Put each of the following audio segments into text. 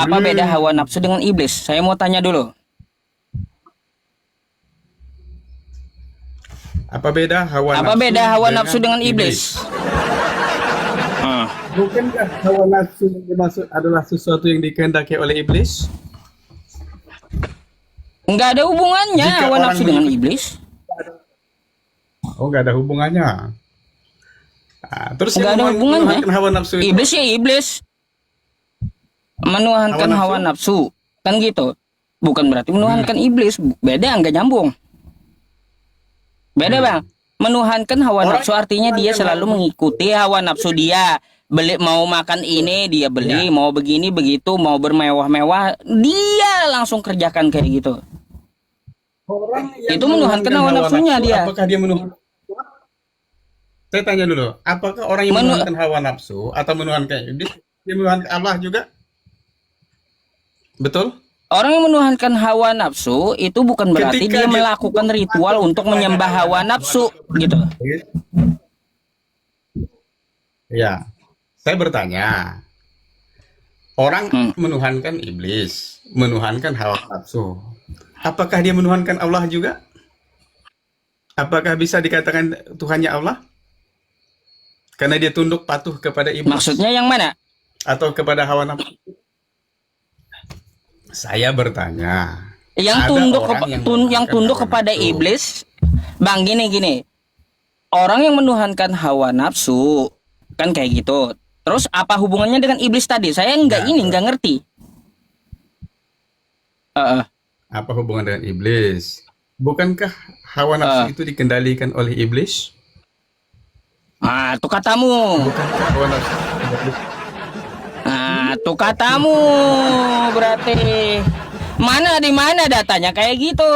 Apa beda hawa Hmm. nafsu dengan iblis? Saya mau tanya dulu. Apa beda hawa Apa beda nafsu hawa nafsu dengan dengan iblis? iblis? Ah, Bukankah hawa nafsu yang dimaksud adalah sesuatu yang dikehendaki oleh iblis? nggak ada hubungannya Jika hawa orang nafsu dengan mengikuti, iblis. oh nggak ada hubungannya. Terus Nggak yang ada hubungannya. menuhankan hawa nafsu itu Iblis ya iblis. hawa Menuhankan hawa nafsu? nafsu. Kan gitu. Bukan berarti menuhankan Hmm. iblis. Beda, nggak nyambung. Beda bang. Hmm. Menuhankan hawa Orang nafsu yang artinya dia menuhankan hawa selalu mengikuti hawa nafsu dia. Beli mau makan ini dia beli, ya, mau begini begitu, mau bermewah-mewah dia langsung kerjakan kayak gitu. orang yang Itu menuhankan menuhankan hawa hawa nafsunya nafsu, dia. apakah dia menuhankan? Saya tanya dulu, apakah orang yang Menu, menuhankan hawa nafsu atau menuhankan iblis, dia menuhankan Allah juga? Betul? orang yang menuhankan hawa nafsu itu bukan berarti Ketika dia dia melakukan tunduk ritual patuh untuk kepada menyembah hawa hawa nafsu nafsu atau kepada gitu. iblis, ya, saya bertanya, orang Hmm. menuhankan iblis, menuhankan hawa nafsu, apakah dia menuhankan Allah juga? Apakah bisa dikatakan Tuhannya Allah? Karena dia tunduk patuh kepada iblis Maksudnya yang mana? atau kepada hawa nafsu. Saya bertanya, Yang ada tunduk orang yang yang menuhankan tunduk hawa kepada nafsu. iblis, bang gini. Orang yang menuhankan hawa nafsu kan kayak gitu. Terus apa hubungannya dengan iblis tadi? Saya Ya, nggak ngerti. Eh, eh, apa hubungan dengan iblis? Bukankah hawa eh. nafsu itu dikendalikan oleh iblis? Ah, tuh katamu. Bukankah hawa nafsu? Ah, tuh katamu berarti. Mana di mana datanya kayak gitu?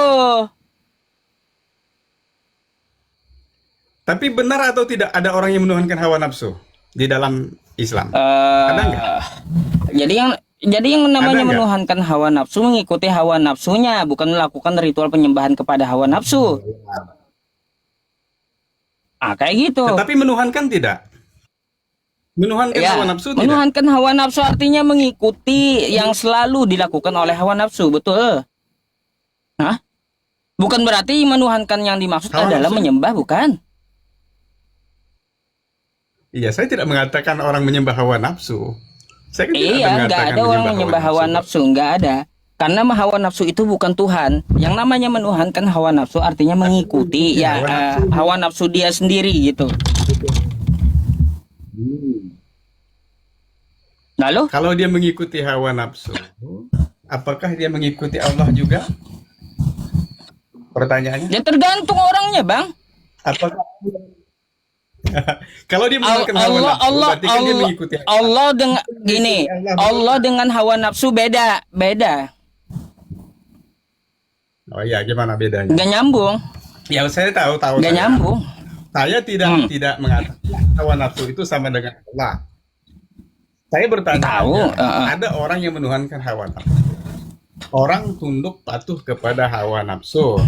Tapi benar atau tidak ada orang yang menuhankan hawa nafsu di dalam Islam? Ada nggak? Eh, jadi yang Ada namanya nggak? menuhankan hawa nafsu mengikuti hawa nafsunya, bukan melakukan ritual penyembahan kepada hawa nafsu. Ah, kayak gitu. Tetapi menuhankan tidak? Menuhankan hawa Ya, nafsu tidak? menuhankan hawa nafsu artinya mengikuti yang selalu dilakukan oleh hawa nafsu, betul? Hah? Bukan berarti menuhankan yang dimaksud Hawa adalah nafsu? menyembah, bukan? Iya, saya tidak mengatakan orang menyembah hawa nafsu. Saya kan tidak ada Iya, nggak mengatakan ada orang menyembah hawa menyembah hawa nafsu. nafsu, nggak ada. Karena hawa nafsu itu bukan Tuhan. Yang namanya menuhankan hawa nafsu artinya mengikuti ya Hawa nafsu. hawa nafsu dia sendiri gitu. Lalu, Kalau dia mengikuti hawa nafsu, apakah dia mengikuti Allah juga? Pertanyaannya, ya tergantung orangnya, Bang. apakah kalau dia menuhankan hawa Allah nafsu, Allah berarti kan dia Allah mengikuti Allah. Allah dengan gini, Allah. Allah dengan hawa nafsu beda, beda. Oh iya, gimana bedanya? Nggak nyambung, Ya saya tahu nggak saya. nyambung. Saya tidak Hmm. tidak mengatakan hawa nafsu itu sama dengan Allah. Saya bertanya Tahu, aja, ada orang yang menuhankan hawa nafsu. Orang tunduk patuh kepada hawa nafsu.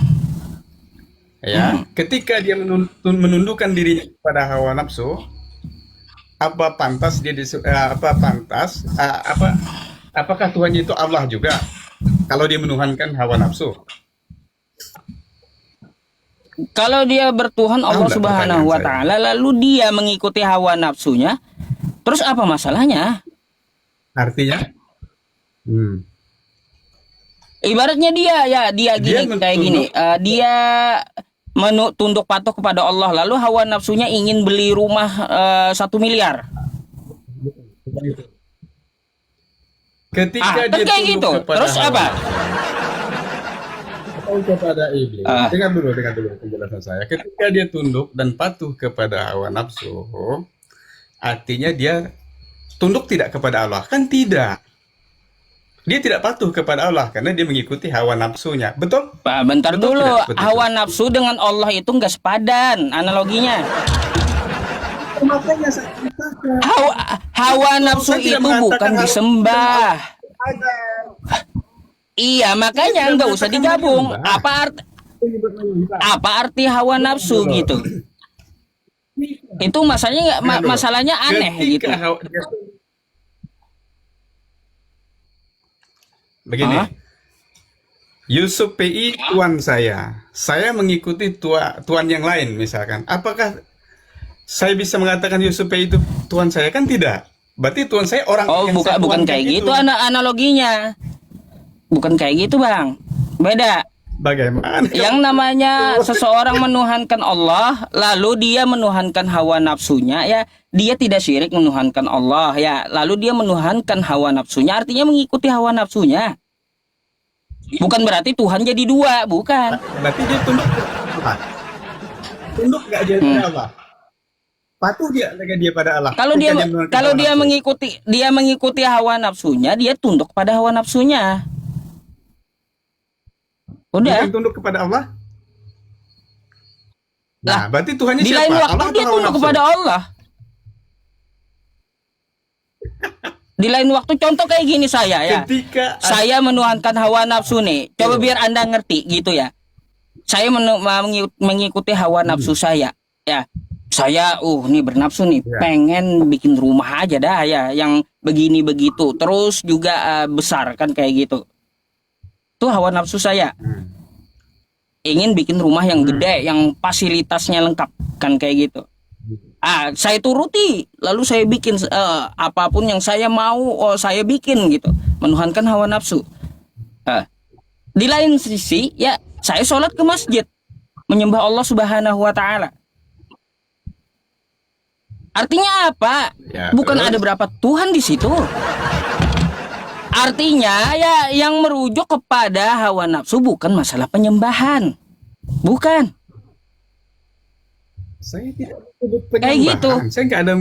Ya, ketika dia menundukkan dirinya kepada hawa nafsu, apa pantas dia apa pantas apakah Tuhannya itu Allah juga? Kalau dia menuhankan hawa nafsu. Kalau dia bertuhan Allah enggak Subhanahu pertanyaan wa saya? taala lalu dia mengikuti hawa nafsunya, terus apa masalahnya? Artinya, hmm, Ibaratnya dia dia gini kayak gini, tunduk. dia tunduk patuh kepada Allah lalu hawa nafsunya ingin beli rumah 1 miliar. Ketika Kan dia kayak tunduk gitu. kepada Terus hawa apa? nafsu atau kepada iblis. Ah, Dengar dulu penjelasan saya. Ketika dia tunduk dan patuh kepada hawa nafsu, artinya dia tunduk tidak kepada Allah. Kan tidak. Dia tidak patuh kepada Allah karena dia mengikuti hawa nafsunya. Betul? Pak, bentar Betul dulu. tidak seperti itu? Hawa nafsu dengan Allah itu nggak sepadan analoginya. Makanya saya katakan. Hawa nafsu Saya tidak itu bukan mengatakan harus disembah. ada. Iya, Saya makanya tidak nggak usah mengatakan digabung. menyembah. Apa arti hawa nafsu Dulu. gitu? Itu masalahnya Dengar dulu. masalahnya aneh gitu. Ketika begini. Hah? Yusuf PI tuan saya mengikuti tuan yang lain misalkan. Apakah saya bisa mengatakan Yusuf PI itu tuan saya? Kan tidak. Berarti tuan saya orang Oh, yang saya bukan tuankan kayak itu. gitu analoginya. Bukan kayak gitu, Bang. Beda. Bagaimana? Yang namanya seseorang menuhankan Allah, lalu dia menuhankan hawa nafsunya, ya dia tidak syirik menuhankan Allah, ya lalu dia menuhankan hawa nafsunya, artinya mengikuti hawa nafsunya. Bukan berarti Tuhan jadi dua, bukan. Berarti dia tunduk ke Tuhan. Tunduk nggak dia pada Allah? Patuh dia pada Allah. Kalau Ketika dia menuhankan kalau hawa dia nafsu. mengikuti hawa nafsunya, dia tunduk pada hawa nafsunya. Udah. Bukan tunduk kepada Allah. Nah, Lah, berarti Tuhannya di siapa? lain waktu Allah dia atau hawa tunduk nafsu? kepada Allah. Di lain waktu, contoh kayak gini saya ya. Ketika Saya menuhankan hawa nafsu nih. Coba biar Anda ngerti gitu ya. Saya mengikuti hawa nafsu saya. Ya. Saya nih bernafsu nih, Ya. pengen bikin rumah aja dah ya, yang begini begitu. Terus juga besar kan kayak gitu. Itu hawa nafsu saya. Ingin bikin rumah yang gede, yang fasilitasnya lengkap kan kayak gitu. Saya turuti, lalu saya bikin apapun yang saya mau, saya bikin gitu, menuhankan hawa nafsu. Di lain sisi, ya saya sholat ke masjid, menyembah Allah Subhanahu Wa Taala. Artinya apa? Ya, Bukan terus? ada berapa Tuhan di situ. Artinya ya yang merujuk kepada hawa nafsu bukan masalah penyembahan, bukan. Saya tidak menyebut Kayak penyembahan. gitu. Saya nggak ada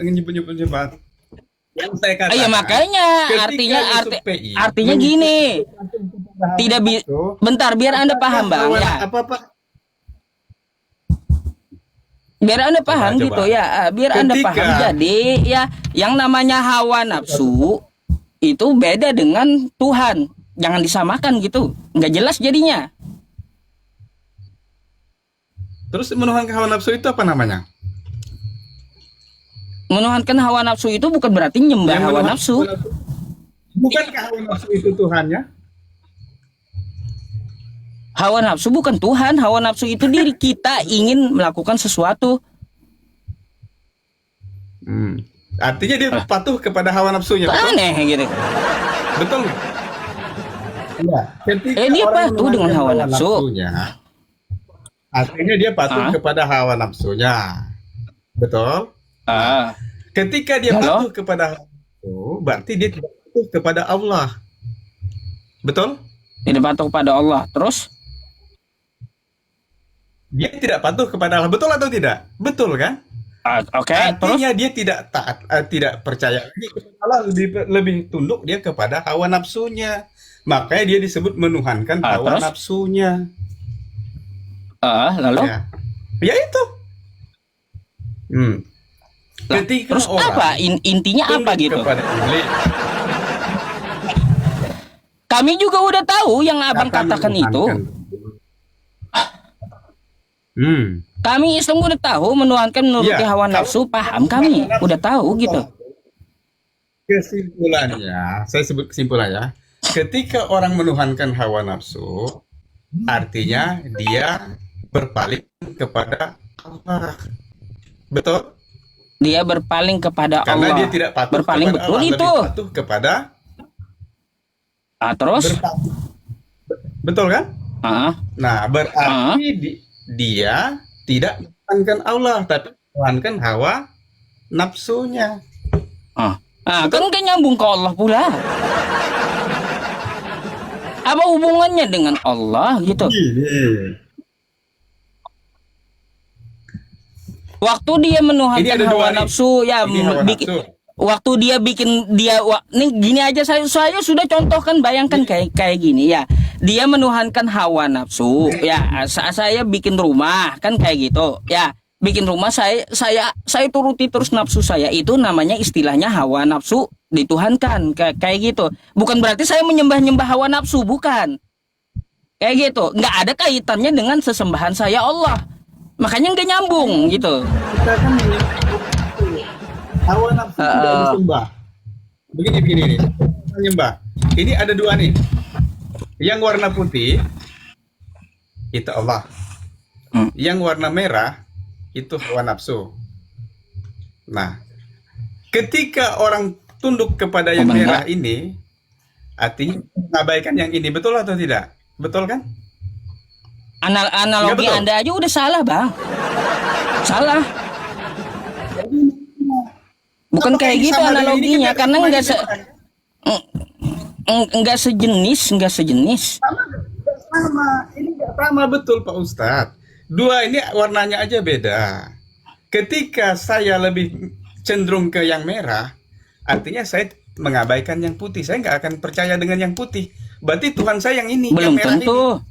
menyebut penyembahan. Yang saya katakan. Iya makanya ketika artinya Yusuf PI artinya gini. Tidak bentar biar Anda paham Bang ya. Apa? Biar Anda paham Coba. gitu ya. Biar Anda Ketika- paham. Jadi ya yang namanya hawa nafsu itu beda dengan Tuhan. Jangan disamakan gitu. Nggak jelas jadinya. Terus menuhankan hawa nafsu itu apa namanya? Menuhankan hawa nafsu itu bukan berarti nyembah Yang hawa menuhankan nafsu. hawa nafsu. Bukankah hawa nafsu itu Tuhannya? Hawa nafsu bukan Tuhan. Hawa nafsu itu diri kita ingin melakukan sesuatu. Artinya dia patuh kepada hawa nafsunya. Betul? Aneh gitu. Betul nggak? Iya. Ketika Dia orang patuh dengan menuhankan hawa nafsu. nafsunya, artinya dia patuh kepada hawa nafsunya. Betul? Ketika dia Halo? patuh kepada hawa nafsu, berarti dia tidak patuh kepada Allah. Betul? Tidak patuh kepada Allah. Terus? Dia tidak patuh kepada Allah. Betul atau tidak? Betul kan? Oke. Terus? Artinya dia tidak taat, tidak percaya lagi kepada Allah, lebih tunduk dia kepada hawa nafsunya. Makanya dia disebut menuhankan hawa Terus? nafsunya. Lalu? Ya itu. Lah, Ketika terus orang apa? Intinya apa tunduk gitu? kepada iblis, Kami juga udah tahu yang abang kata katakan itu. menuhankan. Kami Islam udah tahu menuhankan menuruti Ya, hawa nafsu, paham kami. Udah tahu gitu. Kesimpulannya, saya sebut kesimpulannya, ketika orang menuhankan hawa nafsu, artinya dia berpaling kepada Allah. Betul? Dia berpaling kepada Karena Allah. dia tidak patuh Berpaling kepada betul Allah, itu. lebih patuh kepada Terus? betul kan? Nah, berarti dia tidak menuhankan Allah, tapi menuhankan hawa nafsunya. Kan gak nyambung ke Allah pula. Apa hubungannya dengan Allah gitu? Waktu dia Ini menuhankan ada hawa dua nih. nafsu, ya Ini hawa nafsu. waktu dia bikin nih gini aja saya sudah contohkan, bayangkan kayak gini ya. Dia menuhankan hawa nafsu, ya saya bikin rumah kan kayak gitu, ya bikin rumah saya turuti terus nafsu saya, itu namanya istilahnya hawa nafsu dituhankan kayak gitu. Bukan berarti saya menyembah hawa nafsu, bukan. Kayak gitu, nggak ada kaitannya dengan sesembahan saya Allah. Makanya nggak nyambung gitu. Kita kan menyembah hawa nafsu tidak disembah. begini nih. Tanya, Mbak. Ini ada dua nih. Yang warna putih itu Allah. Yang warna merah itu hawa nafsu. Nah, ketika orang tunduk kepada yang merah ini, artinya mengabaikan yang ini, betul atau tidak? Betul kan? Analogi Nggak betul. Anda aja udah salah, Bang. Salah. Bukan Apakah kayak ini gitu sama dengan ini? analoginya, Kan karena dari nggak sejenis. sama. Ini nggak sama betul Pak Ustadz. Dua ini warnanya aja beda. Ketika saya lebih cenderung ke yang merah, artinya saya mengabaikan yang putih. Saya nggak akan percaya dengan yang putih. Berarti Tuhan saya yang ini, Belum yang merah tentu. ini.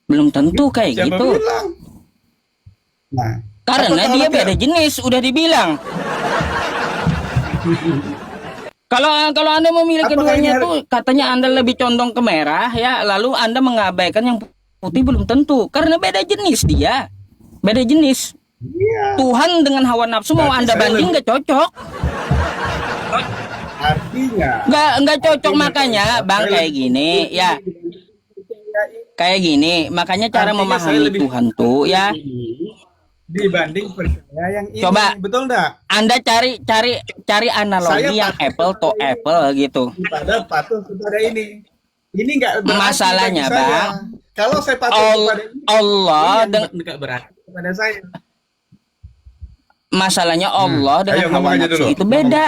Belum tentu kayak Siapa gitu. bilang? Nah, Karena apakah dia Allah beda tidak- jenis, udah dibilang. Kalau Anda memilih Apakah keduanya ini tuh katanya Anda lebih condong ke merah ya, lalu Anda mengabaikan yang putih, belum tentu. Karena beda jenis dia. Beda jenis. Iya. Tuhan dengan hawa nafsu mau Berarti Anda saya banding lebih- nggak cocok. Artinya. Nggak cocok, artinya, makanya Pak Ustadz, Bang saya kayak lebih- gini ya. Kayak gini, makanya cara Artinya saya memahami lebih- Tuhan tuh ya. Dibanding percaya yang ini. Coba. Betul enggak? Anda cari analogi Saya yang pakai apple to kepada ini. apple gitu. Daripada patuh kepada ini. Ini enggak berarti Masalahnya, bagi saya. Bang, Kalau saya patuh kepada ini, Allah ini yang enggak berarti kepada saya. masalahnya Allah dengan Ayo, hawa ngomong aja nafsu dulu. itu beda.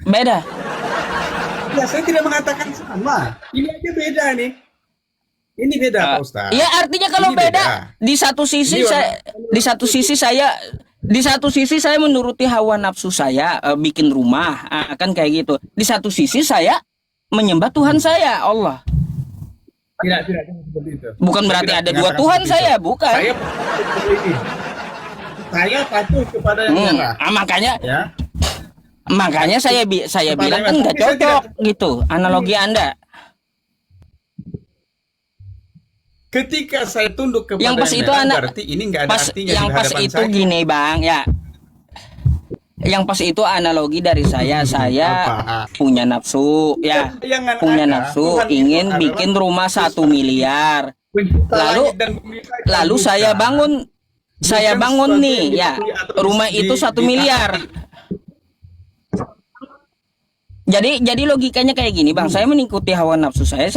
Beda. Ya, saya tidak mengatakan sama. Ini aja beda nih. Ini beda, Pak Ustaz. Ya artinya kalau Ini beda, di satu sisi Ini di satu sisi saya menuruti hawa nafsu saya, bikin rumah, kan kayak gitu. Di satu sisi saya menyembah Tuhan saya, Allah. Tidak seperti itu. Bukan Saya berarti tidak ada dua mengatakan Tuhan seperti saya, itu. bukan. Saya patuh kepada ini. Saya patuh kepada yang merah. Makanya Ya. saya Kepada bilang yang kan merah. nggak Tapi saya cocok tidak- gitu analogi Anda. Ketika saya tunduk kepada Yang pas yang itu merah, anak berarti ini nggak ada pas artinya yang di pas hadapan itu saya. gini Bang ya. Yang pas itu analogi dari saya Apa? punya nafsu ya. Jangan Punya ada. nafsu Tuhan itu ingin adalah bikin rumah 1 miliar. pencipta Lalu langit dan bumi saja, lalu bukan. saya bangun Bukan nih sesuatu ya, yang diakui atau rumah itu 1 miliar. Jadi logikanya kayak gini Bang, saya mengikuti hawa nafsu saya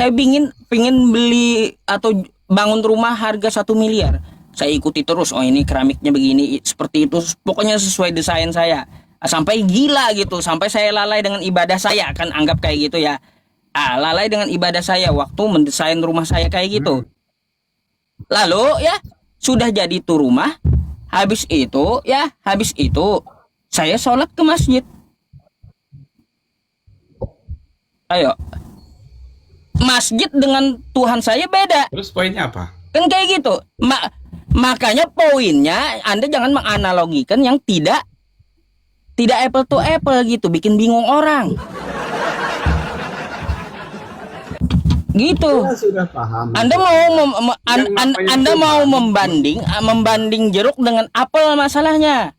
pingin beli atau bangun rumah harga 1 miliar. Saya ikuti terus, oh ini keramiknya begini, seperti itu, pokoknya sesuai desain saya. Sampai gila gitu, sampai saya lalai dengan ibadah saya, kan anggap kayak gitu ya. Lalai dengan ibadah saya waktu mendesain rumah saya kayak gitu. Lalu ya, sudah jadi tuh rumah, habis itu saya sholat ke masjid. Ayo, masjid dengan Tuhan saya beda. Terus poinnya apa? Kan kayak gitu. Makanya poinnya Anda jangan menganalogikan yang tidak apple to apple gitu, bikin bingung orang. Gitu. Saya sudah paham. Anda mau membanding jeruk dengan apel masalahnya.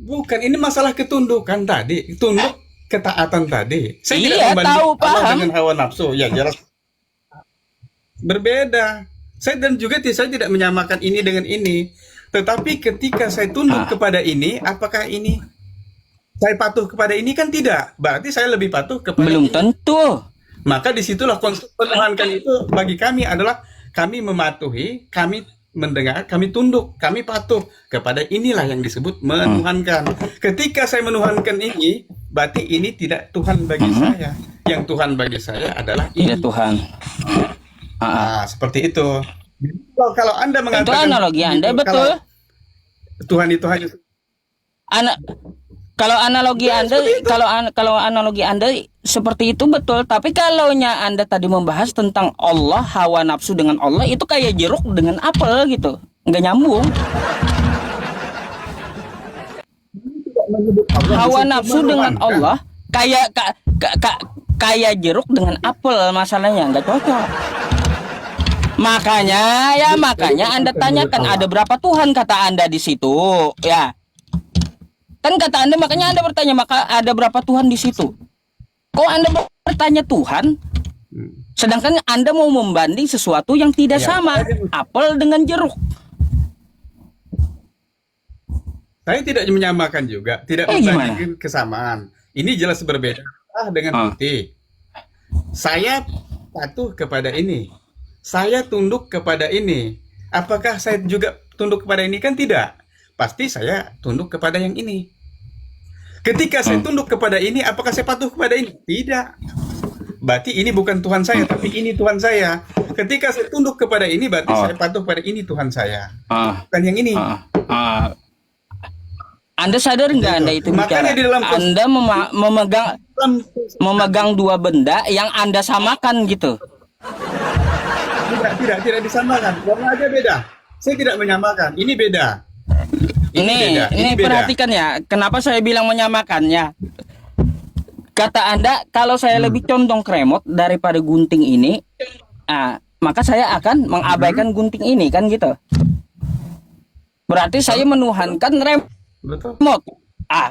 Bukan, ini masalah ketundukan tadi, tunduk ketaatan tadi. Saya tidak Iya, membanding tahu, Allah paham. dengan hawa nafsu, ya jelas berbeda. Saya tidak menyamakan ini dengan ini. Tetapi ketika saya tunduk kepada ini, apakah ini saya patuh kepada ini? Kan tidak. Berarti saya lebih patuh kepada Belum ini. tentu. Maka disitulah konsep menuhankan itu bagi kami adalah kami mematuhi, kami mendengar, kami tunduk, kami patuh kepada inilah yang disebut menuhankan. Ketika saya menuhankan ini, berarti ini tidak Tuhan bagi saya. Yang Tuhan bagi saya adalah ini. Tidak Tuhan. Nah, seperti itu. Kalau Anda Itu mengatakan analogi Anda gitu, betul. kalau Tuhan itu hanya Kalau analogi Anda kalau analogi Anda seperti itu betul, tapi kalaunya Anda tadi membahas tentang Allah, hawa nafsu dengan Allah, itu kayak jeruk dengan apel gitu. Nggak nyambung. Hawa nafsu dengan Allah kayak jeruk dengan apel, masalahnya nggak cocok. Makanya Anda tanyakan ada berapa Tuhan kata Anda di situ ya. Kan kata Anda, makanya Anda bertanya, maka ada berapa Tuhan di situ? Kok Anda bertanya Tuhan, sedangkan Anda mau membanding sesuatu yang tidak Ya, sama, apel dengan jeruk. Saya tidak menyamakan juga, tidak Gimana? membandingkan kesamaan. Ini jelas berbeda dengan putih. Saya patuh kepada ini. Saya tunduk kepada ini. Apakah saya juga tunduk kepada ini? Kan tidak. Pasti saya tunduk kepada yang ini. Ketika saya tunduk kepada ini, apakah saya patuh kepada ini? Tidak. Berarti ini bukan Tuhan saya, tapi ini Tuhan saya. Ketika saya tunduk kepada ini, berarti saya patuh pada ini Tuhan saya. Bukan yang ini. Anda sadar nggak Anda itu bicara? Makanya di dalam Anda memegang dua benda yang Anda samakan gitu. Tidak disamakan. Warna aja beda. Saya tidak menyamakan. Ini beda. Ini beda. perhatikan ya. Kenapa saya bilang menyamakannya? Kata Anda, kalau saya lebih condong ke remote daripada gunting ini, maka saya akan mengabaikan gunting ini, kan gitu. Berarti saya menuhankan remote.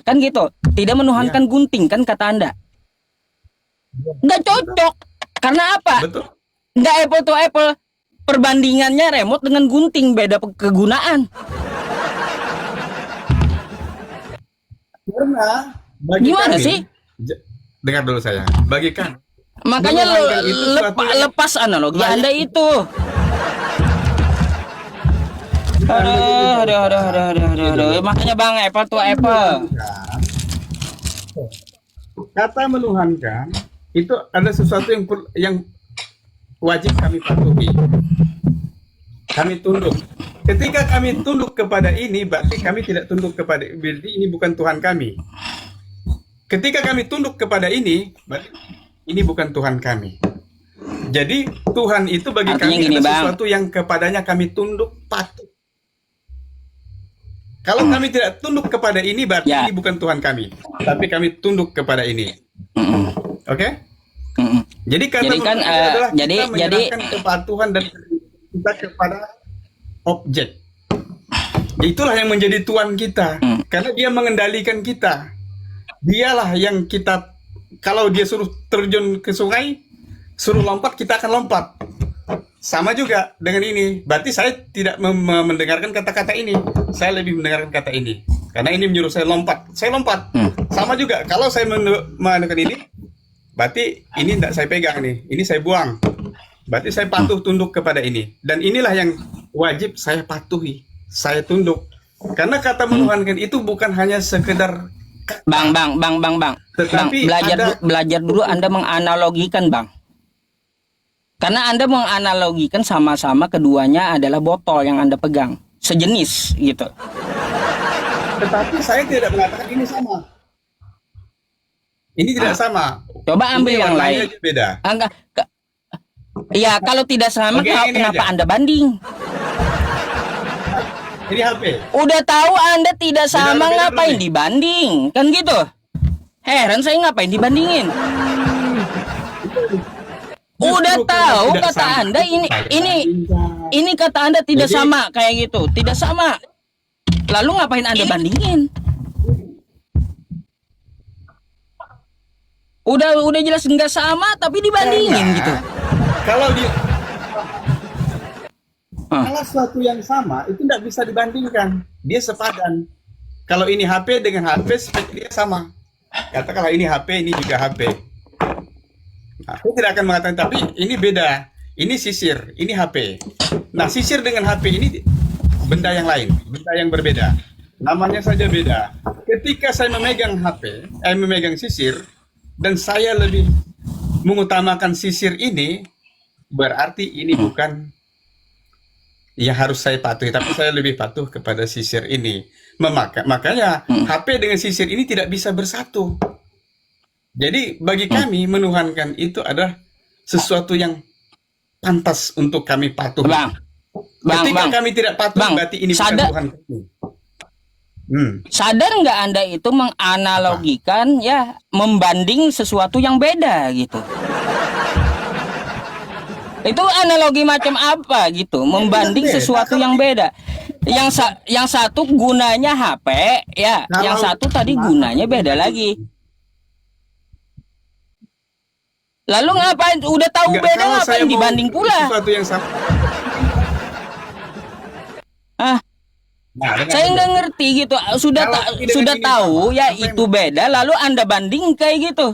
Kan gitu. Tidak menuhankan gunting, kan kata Anda. Nggak cocok. Karena apa? Betul. Nggak apple to apple. Perbandingannya remote dengan gunting, beda kegunaan. Karena bagi Gimana kami, sih? Dengar dulu saya. Bagi kami, Makanya menuhankan itu suatu yang- lepas analogi Anda itu. Aduh. Makanya Bang, apple to apple. Kata menuhankan itu ada sesuatu yang wajib kami patuhi. Kami tunduk. Ketika kami tunduk kepada ini, berarti kami tidak tunduk kepada, berarti ini bukan Tuhan kami. Ketika kami tunduk kepada ini, berarti ini bukan Tuhan kami. Jadi Tuhan itu bagi Artinya kami gini, adalah Bang. sesuatu yang kepadanya kami tunduk patuh. Kalau kami tidak tunduk kepada ini, berarti Ya. ini bukan Tuhan kami. Tapi kami tunduk kepada ini. Oke? Jadi kata Jadi kan, menuhankan adalah jadi- kita menyerahkan kepatuhan dan kita kepada objek. Itulah yang menjadi Tuhan kita. Karena dia mengendalikan kita. Dialah yang kita, kalau dia suruh terjun ke sungai, suruh lompat, kita akan lompat. Sama juga dengan ini. Berarti saya tidak mendengarkan kata-kata ini. Saya lebih mendengarkan kata ini. Karena ini menyuruh saya lompat. Saya lompat. Sama juga. Kalau saya mendengarkan ini, berarti ini tidak saya pegang nih. Ini saya buang. Berarti saya patuh tunduk kepada ini. Dan inilah yang wajib saya patuhi. Saya tunduk. Karena kata menuhankan itu bukan hanya sekedar Bang. Tetapi Belajar dulu Anda menganalogikan, Bang. Karena Anda menganalogikan sama-sama keduanya adalah botol yang Anda pegang. Sejenis gitu. Tetapi saya tidak mengatakan ini sama. Ini tidak sama. Coba ambil Ini yang warnanya lain. aja beda. Ya, kalau tidak sama, Oke, ini kenapa aja. Anda banding? Ini HP. Udah tahu Anda tidak sama, Beda ngapain dulu nih. dibanding? Kan gitu. Heran saya, ngapain dibandingin? Udah Justru karena tahu tidak kata sama, Anda saya bandingkan. ini kata Anda tidak Jadi- sama kayak gitu, tidak sama. Lalu ngapain Anda bandingin? Udah jelas nggak sama tapi dibandingin Karena gitu. Kalau dia Ah. kalau sesuatu yang sama itu tidak bisa dibandingkan. Dia sepadan. Kalau ini HP dengan HP spek dia sama. Katakanlah ini HP, ini juga HP. Nah, aku tidak akan mengatakan tapi ini beda. Ini sisir, ini HP. Nah, sisir dengan HP ini benda yang lain, benda yang berbeda. Namanya saja beda. Ketika saya memegang HP, memegang sisir dan saya lebih mengutamakan sisir ini, berarti ini bukan yang harus saya patuhi, tapi saya lebih patuh kepada sisir ini. Makanya HP dengan sisir ini tidak bisa bersatu. Jadi bagi kami menuhankan itu adalah sesuatu yang pantas untuk kami patuh. Bang, Ketika kami tidak patuh, Bang, berarti ini bukan sadar- Tuhan kami. sadar nggak Anda itu menganalogikan ya, membanding sesuatu yang beda gitu. Itu analogi macam apa gitu? Membanding beda. sesuatu yang beda. yang satu gunanya HP ya, yang satu tadi gunanya beda lagi. Lalu ngapain? Udah tahu Enggak, beda kalau saya ngapain mau dibanding pula? sesuatu yang sama. Ah, Nah, dengar saya dulu. nggak ngerti gitu. Sudah Kalau ini dengan sudah ini tahu sama, ya apa yang itu beda, lalu Anda banding kayak gitu.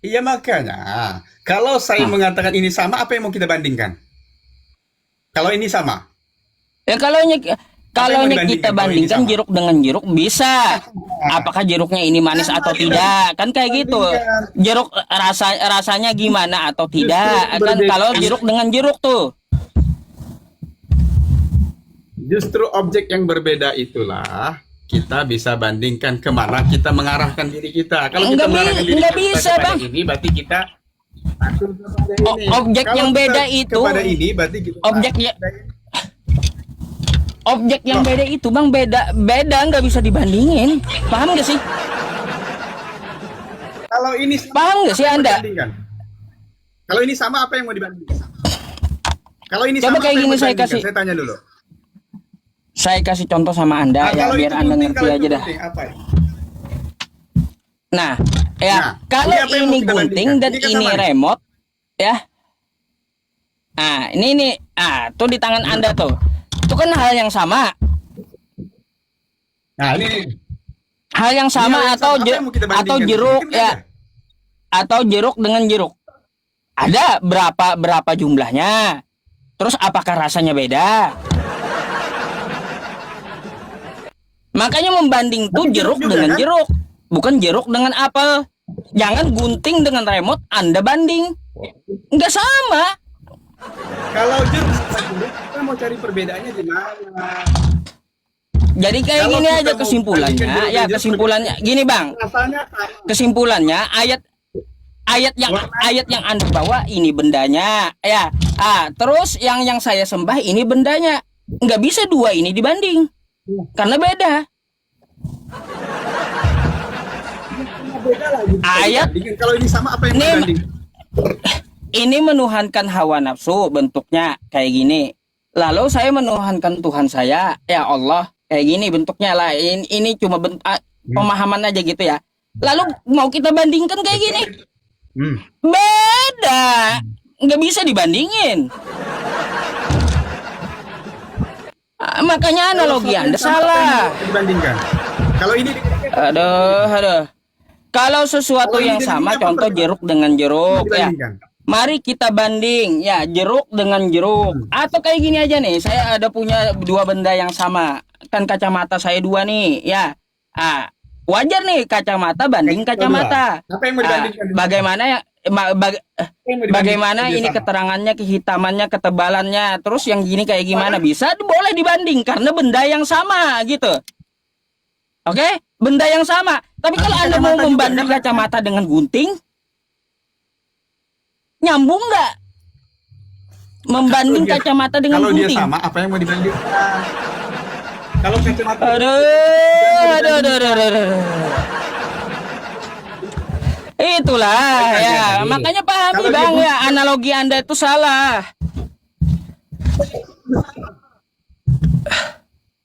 Iya makanya, kalau saya Nah. mengatakan ini sama, apa yang mau kita bandingkan? Kalau ini sama, Ya Apa yang mau kita dibandingkan kalau ini bandingkan sama? jeruk dengan jeruk bisa. Apakah jeruknya ini manis atau tidak? Kan kayak gitu. Bandingkan. Jeruk rasanya gimana atau tidak? Kan berbeda. kalau jeruk dengan jeruk tuh. Justru objek yang berbeda itulah kita bisa bandingkan kemana kita mengarahkan diri kita. Kalau kita mengarahkan diri Nggak kita bisa, kepada Bang. ini, berarti kita patuh kepada ini. Objek Kalau yang kita beda itu, kepada ini, berarti kita objek yang beda itu Bang, beda nggak bisa dibandingin. Paham nggak sih? Kalau ini Paham nggak sih apa yang mau Anda? dibandingkan? Kalau ini sama, apa yang mau dibandingkan? Kalau ini Coba sama, kayak apa yang gini mau saya dibandingkan? kasih. Saya tanya dulu. Saya kasih contoh sama Anda ya kalau biar itu Anda gunting, ngerti kalau aja itu dah. gunting, apa ya? Nah, ya Nah, kalau ini apa yang mau ini kita gunting bandingkan? dan Ini kan ini sama nih. remote ya. Nah, ini tuh di tangan Anda tuh. Itu kan hal yang sama. Nah, ini Hal yang sama hal yang atau sama. Apa yang mau kita atau bandingkan? jeruk Mungkin ya, beda. atau jeruk dengan jeruk. Ada berapa jumlahnya? Terus apakah rasanya beda? Makanya membanding tuh Tapi jeruk juga, dengan kan? jeruk, bukan jeruk dengan apel. Jangan gunting dengan remote Anda banding. Nggak sama. Kalau jeruk sama jeruk, kita mau cari perbedaannya di mana? Jadi kayak Kalau gini kita aja mau kesimpulannya, bandingkan jeruk ya dan jeruk, kesimpulannya gini Bang. Rasanya sama. Kesimpulannya ayat yang Anda bawa ini bendanya ya. Terus yang saya sembah ini bendanya. Nggak bisa dua ini dibanding. Karena beda. Beda lagi. Ayat Bandingkan. Kalau ini sama, apa yang mau Nih, dibandingkan? ini menuhankan hawa nafsu bentuknya kayak gini. Lalu saya menuhankan Tuhan saya, ya Allah, kayak gini bentuknya lah. Ini cuma pemahaman aja gitu ya. Lalu mau kita bandingkan kayak gini, beda, nggak bisa dibandingin. Makanya analogi Anda salah. Dibandingkan. Kalau ini Aduh. Kalau sesuatu Kalau ini yang dengan sama, ini apa contoh perbedaan? jeruk dengan jeruk ya. dibandingkan. Mari kita banding ya jeruk dengan jeruk. Atau kayak gini aja nih, saya ada punya dua benda yang sama. Kan kacamata saya dua nih ya. Wajar nih kacamata banding kacamata. Apa yang mau dibandingkan? Bagaimana ya Apa yang mau dibandingkan? bagaimana Dia ini sama. keterangannya, kehitamannya, ketebalannya, terus yang gini kayak gimana bisa boleh dibanding karena benda yang sama gitu. Oke, benda yang sama. Tapi kalau Anda mau kacamata juga, membanding kan? kacamata dengan gunting, nyambung nggak? Membanding Kalau dia- kacamata dengan Kalau dia gunting. sama, apa yang mau dibandingkan? Kalau kacamata Aduh. Itulah ya, makanya pahami Kalau Bang dia ya, analogi Anda itu salah.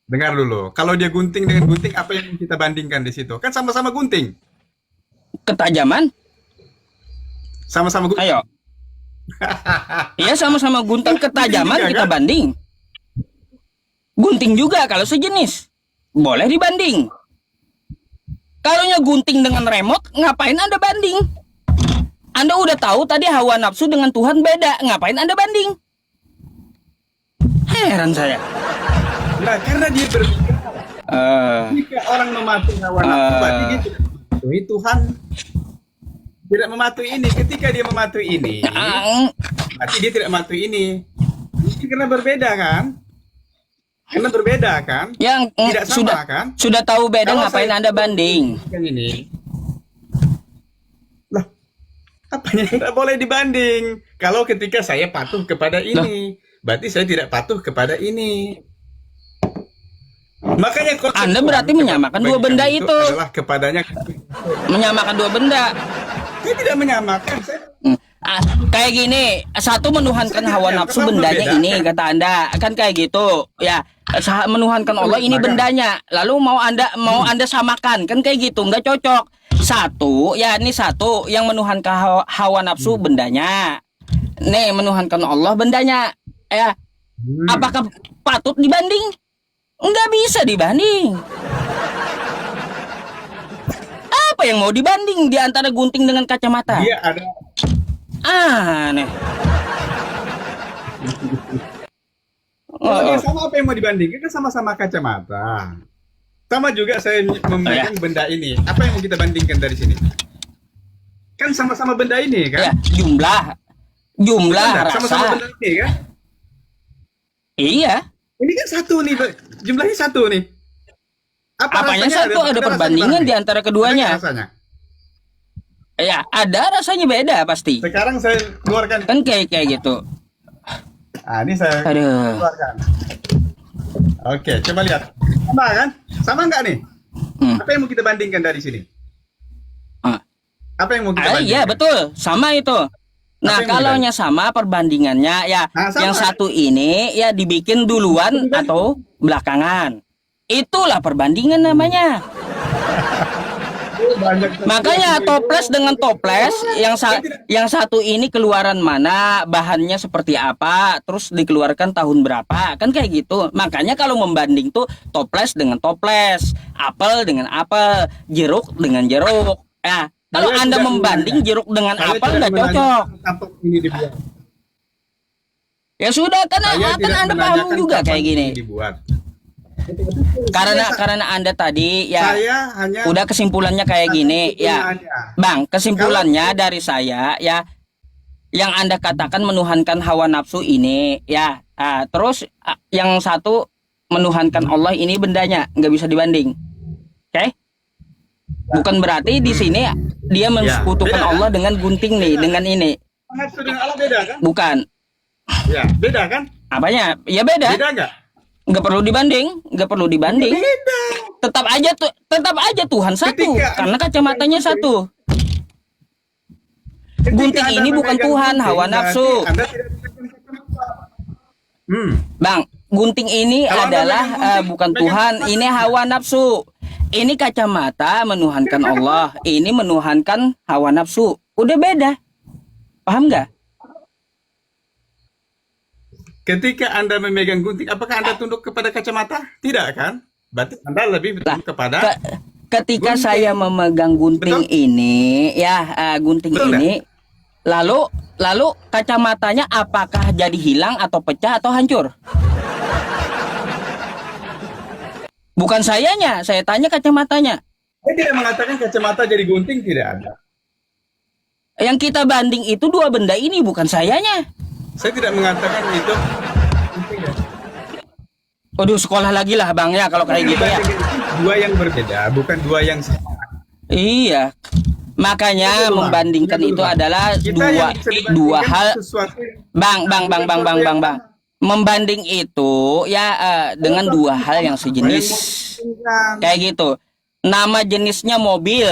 dengar dulu. Kalau dia gunting dengan gunting, apa yang kita bandingkan di situ? Kan sama-sama gunting. Ketajaman, Sama-sama gunting. ayo. Iya sama-sama gunting, ketajaman juga, kita kan? banding. Gunting juga kalau sejenis, boleh dibanding. Kalau gunting dengan remote, ngapain Anda banding? Anda udah tahu tadi hawa nafsu dengan Tuhan beda, ngapain Anda banding? Heran saya. Nah, karena dia berbeda. Jika orang mematuhi hawa nafsu, berarti dia tidak mematuhi Tuhan. Tidak mematuhi ini. Ketika dia mematuhi ini, berarti dia tidak mematuhi ini. Ini karena berbeda kan? Karena berbeda kan? Yang Tidak sama kan? sudah tahu beda, Kalau ngapain saya- Anda banding? Kan ini. Lah, apanya yang tidak boleh dibanding? Kalau ketika saya patuh kepada ini, berarti saya tidak patuh kepada ini. Makanya konsep Anda Tuhan berarti menyamakan bagi dua kami benda itu. adalah kepadanya. Menyamakan dua benda. Saya tidak menyamakan. Saya Kayak gini, satu menuhankan hawa nafsu bendanya ini kata Anda, kan kayak gitu. Ya, menuhankan Allah ini bendanya. Lalu mau Anda samakan, kan kayak gitu, nggak cocok. Satu, ya ini satu yang menuhankan hawa nafsu bendanya. Nih, menuhankan Allah bendanya. Ya, apakah patut dibanding? Nggak bisa dibanding. Apa yang mau dibanding di antara gunting dengan kacamata? Dia ada Aneh. Kalau sama apa yang mau dibandingkan? Kan sama-sama kacamata. Sama juga saya memegang benda ini. Apa yang mau kita bandingkan dari sini? Kan sama-sama benda ini Ya, kan? jumlah Sama-sama rasa. benda ini kan? Iya. Ini kan satu nih, jumlahnya satu nih. Apanya rasanya? satu? Ada rasa perbandingan nih? di antara Ada keduanya. rasanya. Ya, ada rasanya beda pasti. Sekarang saya keluarkan. Kan kayak gitu. Ini saya Aduh. keluarkan. Oke, coba lihat. Sama kan? Sama nggak nih? Hmm. Apa yang mau kita bandingkan dari sini? Ah. Apa yang mau kita bandingkan? Iya, betul. Sama itu. Nah, yang kalaunya sama perbandingannya ya Nah, sama. yang satu ini ya dibikin duluan atau belakangan. Itulah perbandingan namanya. Makanya toples dengan toples yang satu ini keluaran mana, bahannya seperti apa, terus dikeluarkan tahun berapa, kan kayak gitu. Makanya kalau membanding tuh toples dengan toples, apel dengan apel, jeruk dengan jeruk. Nah, kalau Saya Anda tidak membanding menanya. jeruk dengan Saya apel tidak nggak menanya cocok. kapan ini dibuat. Ya sudah, kan Saya kan tidak Anda paham menanyakan juga kapan kayak gini. ini dibuat. Karena Anda tadi ya Saya hanya udah kesimpulannya kayak gini ya. kesimpulannya. Bang, kesimpulannya dari saya ya yang Anda katakan menuhankan hawa nafsu ini ya. Terus yang satu menuhankan Allah ini bendanya nggak bisa dibanding. Oke? Bukan berarti di sini dia mensekutukan beda, kan? Allah dengan gunting nih, dengan ini. Nafsu dengan Allah beda kan? Bukan. Ya, beda kan? Apanya? Ya beda. Beda nggak? Nggak perlu dibanding, nggak perlu dibanding. Beda. Tetap aja Tuhan satu, Ketika karena kacamatanya satu. Ketika Gunting Anda ini bukan memegang Tuhan, gunting, hawa berarti nafsu. Anda tidak memegang kacamata. Bang, gunting ini Kalau Anda adalah megang gunting, bukan megang Tuhan, kacamata. ini hawa nafsu. Ini kacamata menuhankan Allah, ini menuhankan hawa nafsu. Udah beda. Paham nggak? Ketika Anda memegang gunting, apakah Anda tunduk kepada kacamata? Tidak kan? Berarti Anda lebih tunduk kepada Ketika gunting. saya memegang gunting Betul? ini, ya gunting Betul ini, lalu kacamatanya apakah jadi hilang atau pecah atau hancur? Bukan sayanya, saya tanya kacamatanya. Saya tidak mengatakan kacamata jadi gunting, tidak ada. Yang kita banding itu dua benda ini, bukan sayanya. Saya tidak mengatakan itu gunting ya. Waduh, sekolah lagi lah bang ya kalau kayak gitu ya. Dua yang berbeda, bukan dua yang sama. Iya. Makanya Itu, Bang. membandingkan Itu, itu Bang. adalah Kita dua yang bisa dibandingkan dua hal. sesuatu yang- Bang. Membanding itu ya dengan dua hal yang sejenis. Kayak gitu. Nama jenisnya mobil.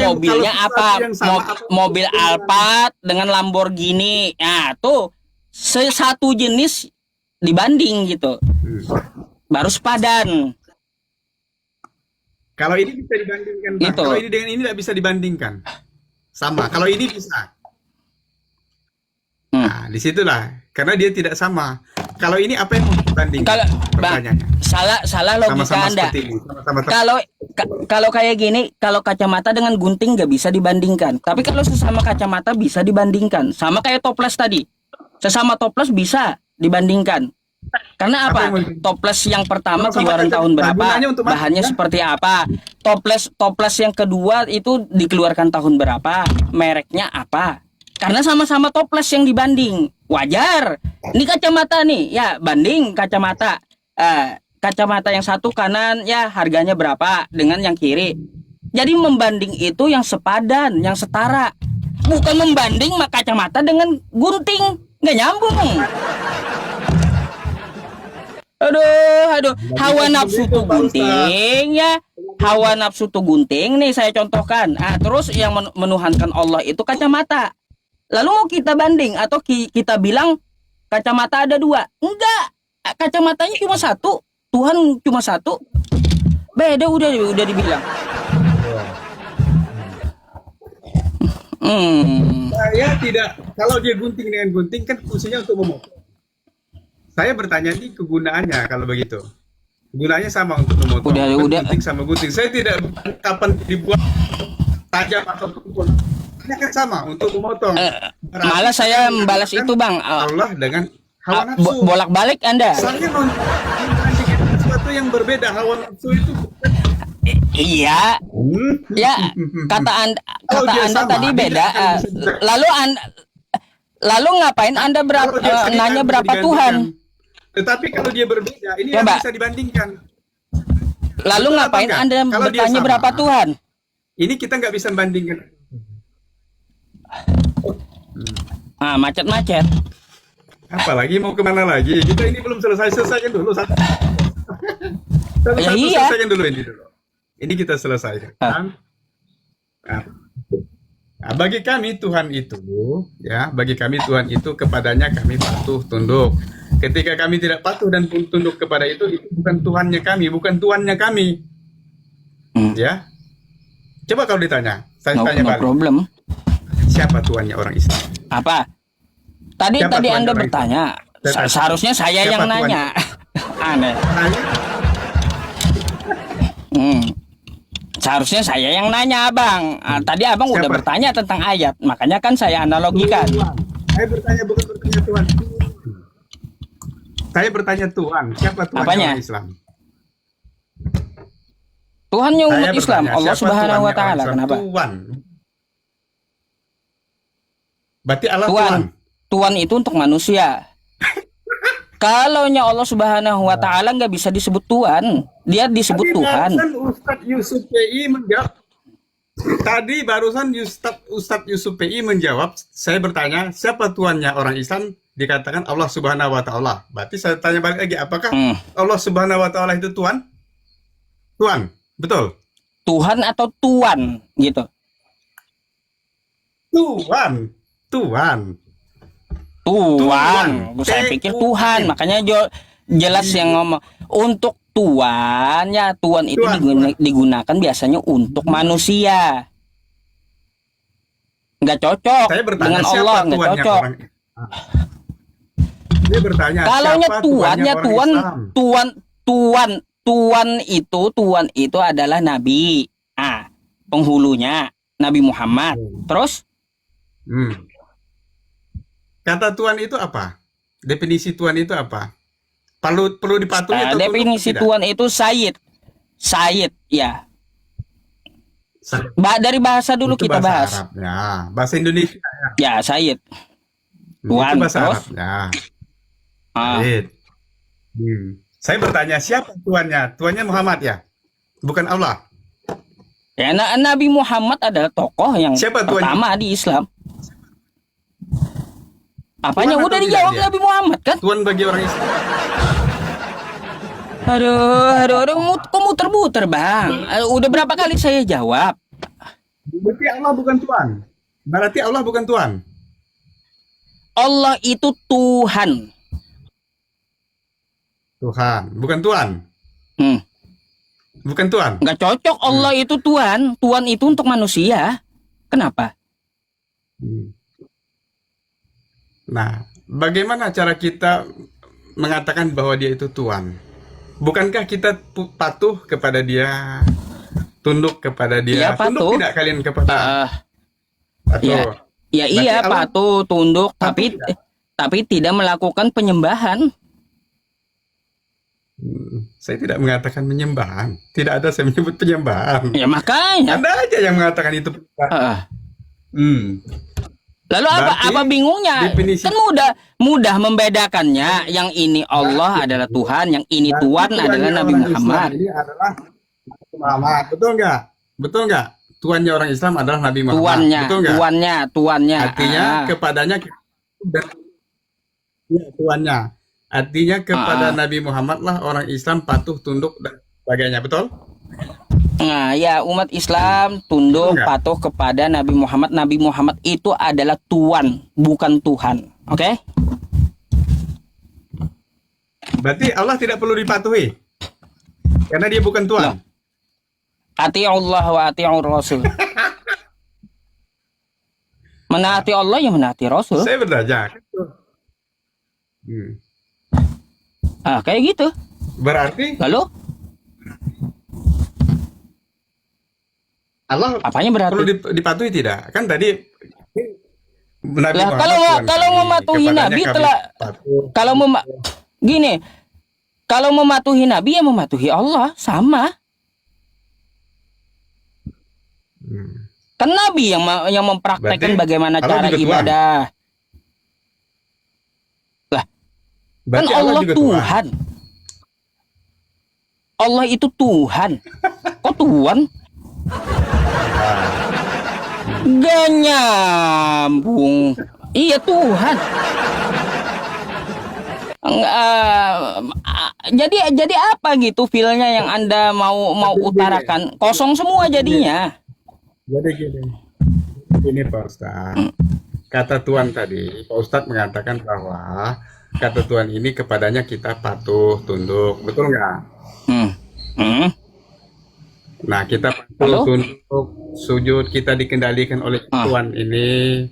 Mobilnya kalau apa? sesuatu yang sama, apa Mobil yang Alphard dengan Lamborghini. Nah, tuh satu jenis dibanding gitu. Baru sepadan. Kalau ini bisa dibandingkan, Bang. Gitu. Kalau ini dengan ini tidak bisa dibandingkan. Sama. Kalau ini bisa. Nah, disitulah. Karena dia tidak sama. Kalau ini apa yang mau dibandingkan? Kalau bang, Pertanyaannya. salah logika Sama-sama Anda. seperti ini. Sama-sama Kalau kayak gini, kalau kacamata dengan gunting nggak bisa dibandingkan. Tapi kalau sesama kacamata bisa dibandingkan. Sama kayak toples tadi. Sesama toples bisa dibandingkan. Karena Apa apa? yang mau- Toples yang pertama Sama-sama keluaran kacamata. tahun berapa? Gunanya untuk mana? Bahannya seperti apa? Toples yang kedua itu dikeluarkan tahun berapa? Mereknya apa? Karena sama-sama toples yang dibanding. Wajar. Ini kacamata nih, ya banding kacamata. Kacamata yang satu kanan ya harganya berapa dengan yang kiri. Jadi membanding itu yang sepadan, yang setara. Bukan membanding kacamata dengan gunting. Nggak nyambung. Aduh, hawa nafsu tuh gunting ya. Hawa nafsu tuh gunting nih saya contohkan. Terus yang menuhankan Allah itu kacamata. Lalu mau kita banding atau kita bilang kacamata ada dua? Enggak, kacamatanya cuma satu, Tuhan cuma satu. Beda udah dibilang. Saya tidak, kalau dia gunting dengan gunting kan fungsinya untuk memotong. Saya bertanya ini kegunaannya kalau begitu. Gunanya sama untuk memotong. Udah. Gunting sama gunting. Saya tidak kapan dibuat tajam atau tumpul. Ini kan sama untuk memotong. Malah saya membalas itu, Bang. Allah dengan hawa nafsu. Bolak-balik Anda. Saya membandingkan sesuatu yang berbeda. Hawa nafsu itu Iya. Ya, kata Anda sama, tadi beda. Lalu ngapain Anda nanya berapa Tuhan? Tetapi kalau dia berbeda, ini Coba. yang bisa dibandingkan. Lalu Betul ngapain apa enggak? Anda Kalau dia bertanya sama, berapa Tuhan? Ini kita nggak bisa membandingkan. Macet-macet. Apalagi mau kemana lagi? Kita ini belum selesaikan dulu satu. Ya, iya. Selesaikan dulu ini dulu. Ini kita selesaikan. Nah, bagi kami Tuhan itu, ya, bagi kami Tuhan itu kepadanya kami patuh tunduk. Ketika kami tidak patuh dan tunduk kepada itu bukan Tuhannya kami, bukan tuannya kami. Ya. Coba kalau ditanya, saya tanya No balik. problem. Siapa tuannya orang Islam? Apa? Tadi Siapa tuan Anda orang bertanya. Islam? Seharusnya saya Siapa yang tuan? nanya. Aneh. Seharusnya saya yang nanya, Abang. Tadi Abang udah Siapa? bertanya tentang ayat, makanya kan saya analogikan. Saya bertanya bukan bertanya Tuhan. Saya bertanya Tuhan. Siapa Tuhan Apanya? orang Islam? Tuhannya Saya umat Islam, bertanya, Allah siapa Subhanahu wa Tuhannya orang taala. Islam? Kenapa? Tuhan. Berarti Allah Tuhan. Tuhan. Tuhan itu untuk manusia. Kalaunya Allah Subhanahu wa taala nggak bisa disebut Tuhan, dia disebut Tuhan. Ustadz Yusuf PI menjawab. Tadi barusan Ustadz Yusuf PI menjawab, saya bertanya, siapa tuannya orang Islam? Dikatakan Allah Subhanahu wa taala. Berarti saya tanya balik lagi, apakah Allah Subhanahu wa taala itu Tuhan? Tuhan, betul. Tuhan atau Tuan gitu. Tuhan. Tuan. Saya Tuan. pikir Tuhan, makanya jelas yang ngomong untuk Tuan ya, Tuan itu Tuan. digunakan biasanya untuk manusia. Nggak cocok Saya bertanya, dengan siapa Allah, nggak tuannya cocok. orang Dia bertanya, Kalaunya siapa tuannya orang Islam? Tuan itu adalah nabi. Penghulunya Nabi Muhammad. Terus Kata Tuhan itu apa? Definisi Tuhan itu apa? Perlu dipatuhi atau definisi tidak? Tuan itu Sayyid ya. Dari bahasa dulu Itu kita bahasa bahas. Arabnya. Bahasa Indonesia ya. Ya, Sayyid. Itu Tuhan, bahasa terus? Arabnya. Ah, Baik. Saya bertanya, siapa tuannya? Tuannya Muhammad ya? Bukan Allah. ya Nabi Muhammad adalah tokoh yang Siapa tuannya? pertama di Islam. Apanya Tuhan udah atau tidak dijawab dia? Nabi Muhammad kan? Tuhan bagi orang Islam. Aduh, kok muter-muter bang? Udah berapa kali saya jawab? Berarti Allah bukan Tuhan. Berarti Allah bukan Tuhan. Allah itu Tuhan. Tuhan, bukan Tuhan. Bukan Tuhan. Nggak cocok Allah itu Tuhan. Tuhan itu untuk manusia. Kenapa? Nah, bagaimana cara kita mengatakan bahwa dia itu Tuhan? Bukankah kita patuh kepada dia, tunduk kepada dia? Iya, patuh. Tunduk tidak kalian kepada patuh? Ya Berarti iya Allah patuh, tunduk, patuh tapi tidak melakukan penyembahan. Saya tidak mengatakan menyembahan. Tidak ada saya menyebut penyembahan. Ya makanya. Anda aja yang mengatakan itu. Lalu Berarti apa bingungnya? definisi- Kan mudah membedakannya. Yang ini Allah adalah Tuhan, yang ini Tuhan Tuannya adalah Nabi orang Muhammad. Islam ini adalah Nabi Muhammad. Betul nggak? Betul nggak? Tuannya orang Islam adalah Nabi Muhammad. Tuannya, Betul nggak? tuannya. Artinya kepadanya ya, tuannya. Artinya kepada Nabi Muhammad lah orang Islam patuh, tunduk dan sebagainya. Betul? Nah, ya umat Islam tunduk Enggak. patuh kepada Nabi Muhammad. Nabi Muhammad itu adalah Tuhan, bukan Tuhan. Oke? Berarti Allah tidak perlu dipatuhi. Karena dia bukan Tuhan. Ati'ullah wa ati'ur Rasul. Menaati Allah ya menaati Rasul. Saya bertanya. Ah, kayak gitu. Berarti Lalu Allah apanya berarti? perlu dipatuhi tidak? Kan tadi Nabi Lah, Muhammad kalau Tuhan kalau kami, mematuhi kepadanya Nabi kami telah patuh. kalau gini, kalau mematuhi Nabi ya mematuhi Allah sama. Kan Nabi yang mempraktekkan Berarti bagaimana Allah cara juga Tuhan. ibadah. Lah, kan Berarti Allah juga Tuhan. Allah itu Tuhan. Kok Tuhan? Gak nyambung. Iya Tuhan. Jadi apa gitu feelnya yang Anda mau utarakan? Kosong semua jadinya. Jadi gini Pak Ustadz. Kata Tuhan tadi, Pak Ustadz mengatakan bahwa kata Tuhan ini kepadanya kita patuh, tunduk. Betul nggak? Nah, kita patuh, Halo? tunduk, sujud, kita dikendalikan oleh Tuhan ini.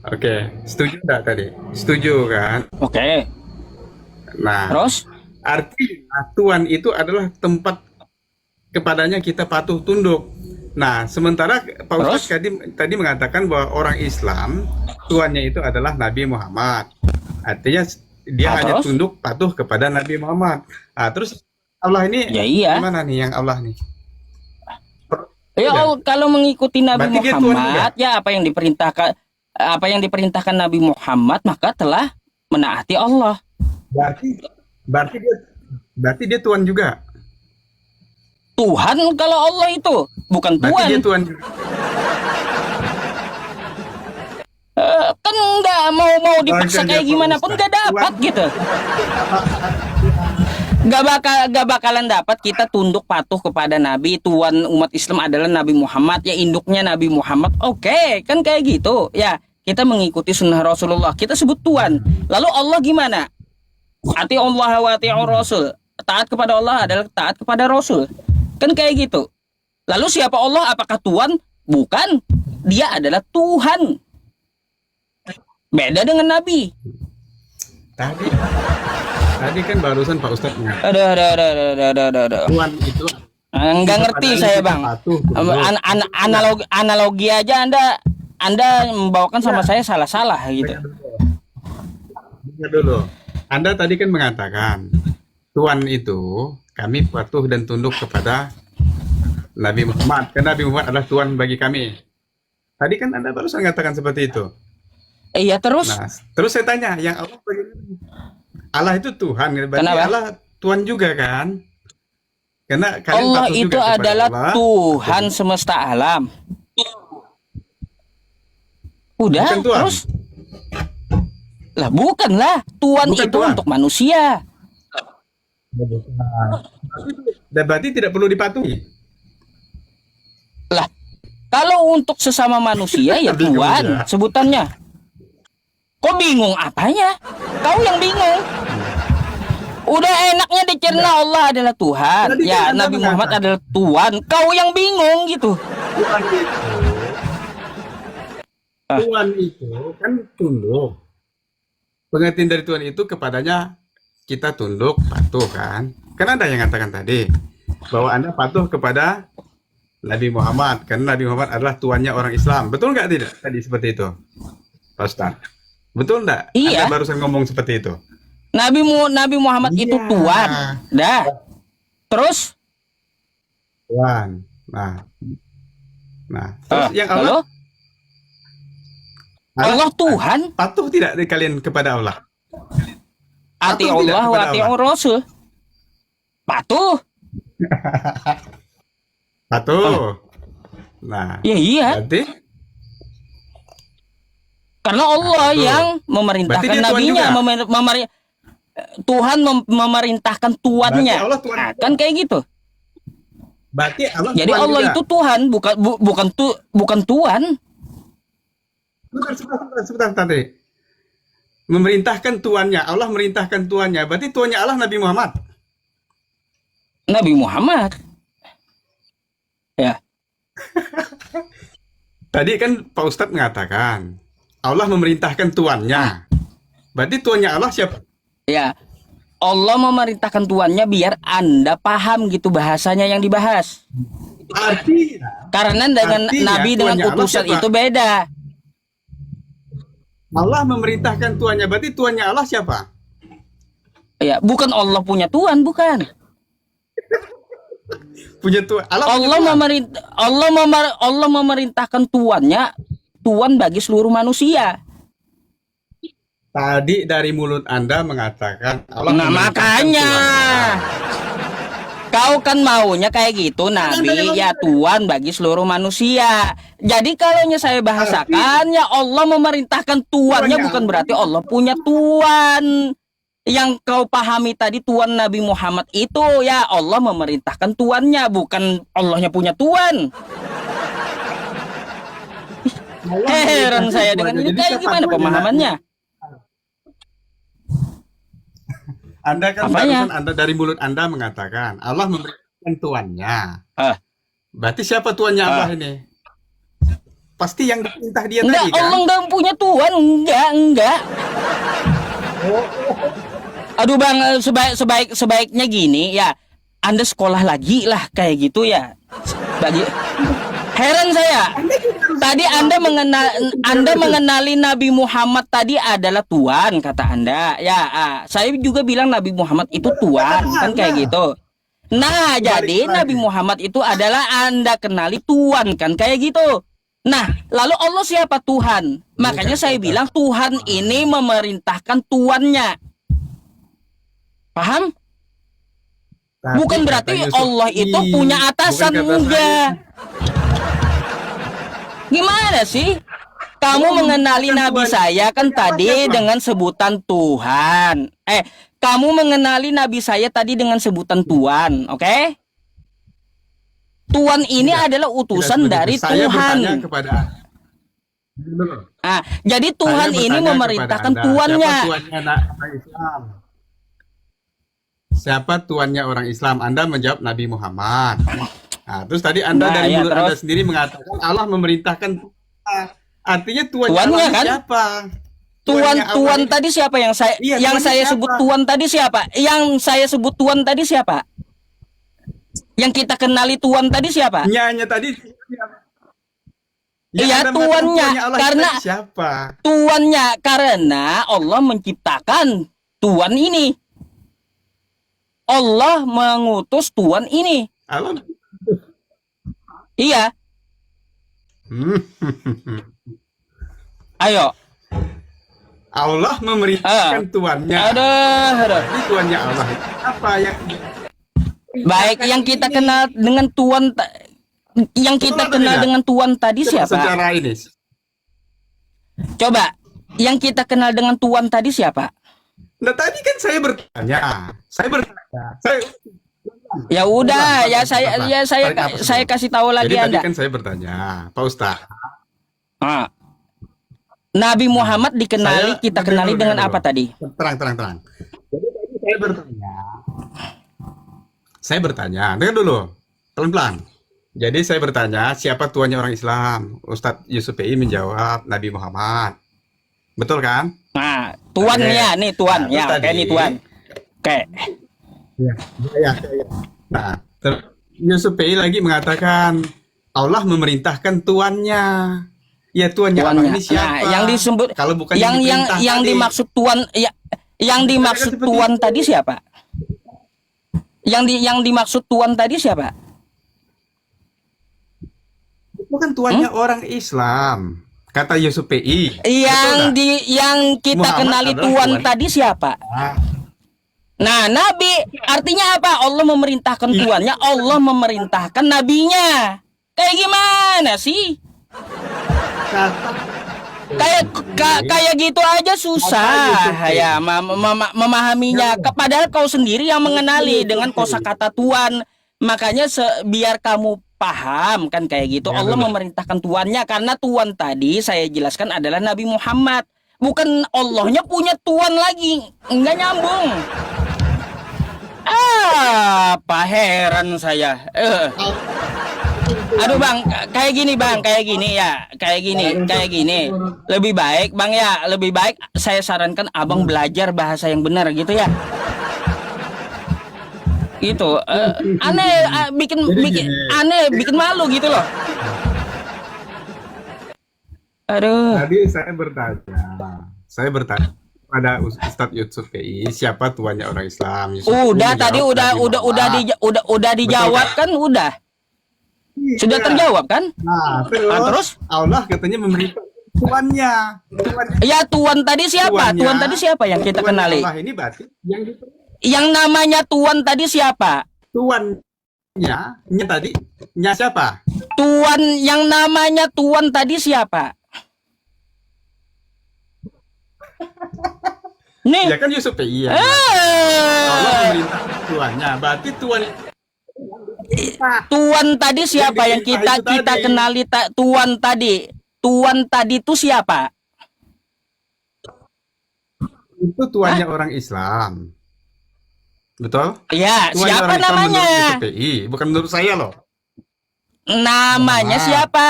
Oke, setuju nggak tadi? Setuju kan? Oke. Nah, Terus? artinya Tuhan itu adalah tempat kepadanya kita patuh, tunduk. Nah, sementara Pak Ustadz tadi mengatakan bahwa orang Islam Tuhannya itu adalah Nabi Muhammad. Artinya dia hanya terus? tunduk patuh kepada Nabi Muhammad. Nah, terus Allah ini Ya iya. gimana nih yang Allah nih? Ya kalau mengikuti Nabi Berarti dia Tuhan Muhammad, ya apa yang diperintahkan Nabi Muhammad maka telah menaati Allah. Berarti dia Tuhan juga. Tuhan kalau Allah itu bukan Berarti Tuhan. dia Tuhan juga. Kan nggak mau dipaksa Makanya, kayak Pak gimana pun Ustadz, nggak dapat Tuhan- gitu. Gak bakalan dapat kita tunduk patuh kepada Nabi. Tuhan umat Islam adalah Nabi Muhammad, ya induknya Nabi Muhammad. Oke, kan kayak gitu. Ya, kita mengikuti sunnah Rasulullah. Kita sebut Tuhan. Lalu Allah gimana? Ati Allah wa ati'ur Rasul. Taat kepada Allah adalah taat kepada Rasul. Kan kayak gitu. Lalu siapa Allah? Apakah Tuhan? Bukan. Dia adalah Tuhan. Beda dengan Nabi. Tadi kan barusan Pak Ustadz mengatakan Aduh. Tuhan itu Nggak ngerti saya bang. patuh, tunduk. Analogi aja Anda membawakan sama saya salah-salah gitu. Dengar dulu. Anda tadi kan mengatakan Tuhan itu kami patuh dan tunduk kepada Nabi Muhammad. Karena Nabi Muhammad adalah Tuhan bagi kami. Tadi kan Anda barusan mengatakan seperti itu. Iya terus. Nah, terus saya tanya, yang Allah bagaimana? Allah itu Tuhan, berarti Kenapa? Allah Tuhan juga kan? Karena kalian Allah patuh itu juga kepada adalah Allah. Tuhan semesta alam. Udah Bukan Tuhan. terus. Lah bukanlah Tuhan Bukan itu Tuhan. untuk manusia. Dan berarti tidak perlu dipatuhi. Lah kalau untuk sesama manusia ya Bingung Tuhan ya. sebutannya. Kok bingung apanya? Kau yang bingung. Udah enaknya dicerna Allah adalah Tuhan. Tadi Ya kan Anda Nabi Muhammad mengatakan. adalah Tuhan. Kau yang bingung gitu. Tuhan itu kan tunduk. Pengertian dari Tuhan itu kepadanya kita tunduk, patuh kan? Kan Anda yang katakan tadi bahwa Anda patuh kepada Nabi Muhammad karena Nabi Muhammad adalah tuannya orang Islam. Betul nggak tidak tadi seperti itu, Pak Ustaz? Betul nggak? Iya. Anda barusan ngomong seperti itu. Nabi Muhammad itu Iya. Tuhan. Dah. Terus Tuhan. Nah, terus yang Allah, lalu Allah Tuhan. patuh tidak kalian kepada Allah? Ati Patuh tidak Allah wa kepada ati Allah? Rasul. Patuh. Patuh. Nah, Ya iya. berarti Karena Allah Betul. yang Berarti memerintahkan dia Tuhan nabinya, juga? Tuhan memerintahkan tuannya. Berarti Allah Tuhan Nah, juga. kan kayak gitu. Berarti Allah Jadi Tuhan Allah juga. itu Tuhan, bukan Tuhan. Sebentar tadi. Memerintahkan tuannya, Allah merintahkan tuannya. Berarti tuannya Allah Nabi Muhammad. Nabi Muhammad. Ya. Tadi kan Pak Ustadz mengatakan Allah memerintahkan tuannya. Berarti tuannya Allah siapa? Ya. Allah memerintahkan tuannya biar Anda paham gitu bahasanya yang dibahas. Artinya Karena dengan Artinya, Nabi dengan tuannya Allah utusan siapa? itu beda. Allah memerintahkan tuannya. Berarti tuannya Allah siapa? Ya, bukan Allah punya Tuhan, bukan. Punya tuan. Allah memerintahkan tuannya, Tuhan bagi seluruh manusia. Tadi dari mulut Anda mengatakan Allah Nah, memerintahkan makanya tuannya. kau kan maunya kayak gitu, Nabi ya Tuhan bagi seluruh manusia. Jadi kalau saya bahasakan ya Allah memerintahkan tuannya, bukan berarti Allah punya tuan. Yang kau pahami tadi tuan Nabi Muhammad itu ya Allah memerintahkan tuannya, bukan Allahnya punya tuan. Allah Heran memerintahkan saya dengan tuannya. ini, Jadi kayak siapa gimana tuannya? pemahamannya? Anda kan Apanya? barusan Anda dari mulut Anda mengatakan Allah memerintahkan tuannya. Ah. Berarti siapa tuannya Allah ini? Pasti yang diperintah dia Enggak, tadi kan? Allah enggak punya tuan, enggak. Aduh Bang, sebaiknya gini ya, Anda sekolah lagi lah kayak gitu ya. Heran saya. Tadi Anda mengenali Nabi Muhammad tadi adalah Tuhan, kata Anda. Ya, saya juga bilang Nabi Muhammad itu Tuhan, kan kayak gitu. Nah, jadi Nabi Muhammad itu adalah Anda kenali Tuhan, kan kayak gitu. Nah, lalu Allah siapa Tuhan? Makanya saya bilang Tuhan ini memerintahkan tuannya. Paham? Tapi Bukan berarti kata Yusuf, Allah itu "Ih, punya atasan, bukan kata enggak. Gimana sih? Kamu mengenali Nabi saya kan tadi dengan sebutan Tuhan. Kamu mengenali Nabi saya tadi dengan sebutan Tuhan, oke? Tuhan ini adalah utusan dari Saya bertanya Tuhan. kepada Jadi Tuhan Saya ini bertanya memerintahkan kepada Anda, tuannya. Siapa tuannya orang Islam? Siapa tuannya orang Islam? Anda menjawab Nabi Muhammad. Nah, terus tadi Anda Nah, dari ya, mulut terus? Anda sendiri mengatakan Allah memerintahkan tuan. Artinya tuannya Tuannya Allah kan? siapa? Tuan Tuannya Allah Tuan ini- tadi siapa yang saya Iya, yang tuannya saya siapa? sebut Tuan tadi siapa? Yang saya sebut Tuan tadi siapa? Yang kita kenali Tuan tadi siapa? Nyanya tadi. Iya, Anda mengatakan tuannya. Allah Karena tadi siapa? Tuannya karena Allah menciptakan Tuan ini. Allah mengutus Tuan ini. Allah. Iya, ayo. Allah memerintahkan tuannya. Aduh. Jadi tuannya Allah. Apa yang Baik, yang kita kenal dengan Tuan yang kita kenal dengan Tuan tadi siapa? secara ini? Coba, yang kita kenal dengan Tuan tadi siapa? Nah, tadi kan saya bertanya. Saya Ya udah, ya Tarik nafas saya dulu. kasih tahu lagi Jadi tadi Anda. kan saya bertanya, Pak Ustaz. Ah. Nabi Muhammad dikenali, kita kenali dengan apa tadi? Terang. Jadi tadi saya bertanya, dengar dulu, pelan-pelan. Jadi saya bertanya, siapa tuannya orang Islam? Ustadz Yusuf PI menjawab, Nabi Muhammad. Betul kan? Nah, tuannya nih Tuan, Nah, ya, terus oke tadi- nih Tuan. Oke. Ya. Nah, Yusuf PI lagi mengatakan, Allah memerintahkan tuannya. Ya, tuannya Allah Tuannya. ini siapa? Nah, yang disebut Kalau bukan yang diperintah tadi. dimaksud Tuan ya, yang dimaksud seperti Tuan itu. tadi siapa? Yang dimaksud Tuan tadi siapa? Bukan tuannya orang Islam, kata Yusuf PI. Yang kita Muhammad kenali adalah Tuan Tuan. tadi siapa? Nah, Nabi artinya apa? Allah memerintahkan tuannya, Allah memerintahkan nabinya. Kayak gimana sih? Kayak gitu aja susah ya memahaminya. Padahal kau sendiri yang mengenali dengan kosakata Tuan. makanya biar kamu paham kan kayak gitu. Ya, Allah benar. memerintahkan tuannya karena tuan tadi saya jelaskan adalah Nabi Muhammad. Bukan Allahnya punya tuan lagi. Enggak nyambung. Apa heran saya. Aduh bang, kayak gini bang, kayak gini ya, kayak gini. Lebih baik bang ya, lebih baik saya sarankan abang belajar bahasa yang benar gitu ya. Gitu, aneh, bikin Jadi bikin gini. aneh, bikin malu gitu loh. Aduh, Tadi saya bertanya pada Ustadz Yusuf PI, siapa tuannya orang Islam? Yusuf PI udah tadi menjawab Nabi Muhammad. udah Betul dijawab nggak? kan, udah sudah Iya. terjawab kan? Nah, Terus? Allah katanya memberikan tuannya. Tuannya, Ya tuan tadi siapa? tuannya, Tuan tadi siapa yang kita tuannya kenali? Allah ini berarti yang Yang namanya tuan tadi siapa? tuannya, tadi, siapa? Tuan yang namanya tuan tadi siapa? Nih, Ya kan Yusuf PI ya. Allah eh, memerintahkan tuannya, berarti tuan tuan tadi siapa yang diperintah itu kita tadi. kenali tuan tadi? Tuan tadi itu siapa? Itu tuannya orang Islam. Betul? Ya, Tuannya siapa orang Islam menurut namanya? Yusuf PI, bukan menurut saya loh. Namanya Muhammad. siapa?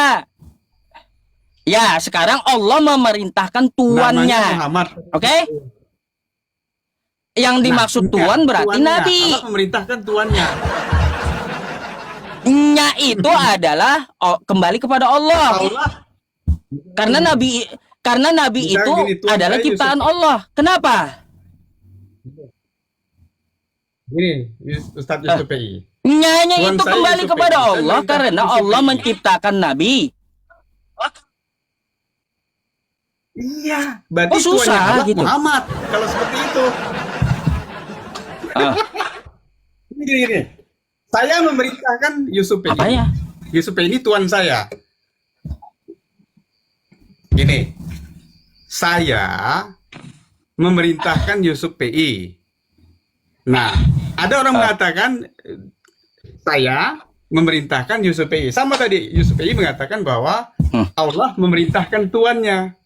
Ya, sekarang Allah memerintahkan Namanya tuannya. Muhammad. Oke? Yang dimaksud Nah, tuan berarti tuannya. nabi. Allah memerintahkan tuannya. Nya itu adalah kembali kepada Allah. Allah. Karena nabi Bukan itu gini, Tuhan adalah saya ciptaan Yusuf. Allah. Kenapa? Gini, Ustadz Yusuf PI. Nyanya Tuhan itu saya kembali Yusuf kepada PI. Saya Allah minta karena Yusuf Allah PI. menciptakan nabi. Iya, berarti Oh, susah tuannya Allah gitu. Muhammad. Kalau seperti itu. Ah, Gini. Saya memerintahkan Yusuf PI. apa ya? Yusuf PI ini tuan saya. Gini, saya memerintahkan Yusuf PI. Nah, ada orang mengatakan saya memerintahkan Yusuf PI. Sama tadi, Yusuf PI mengatakan bahwa Allah memerintahkan tuannya.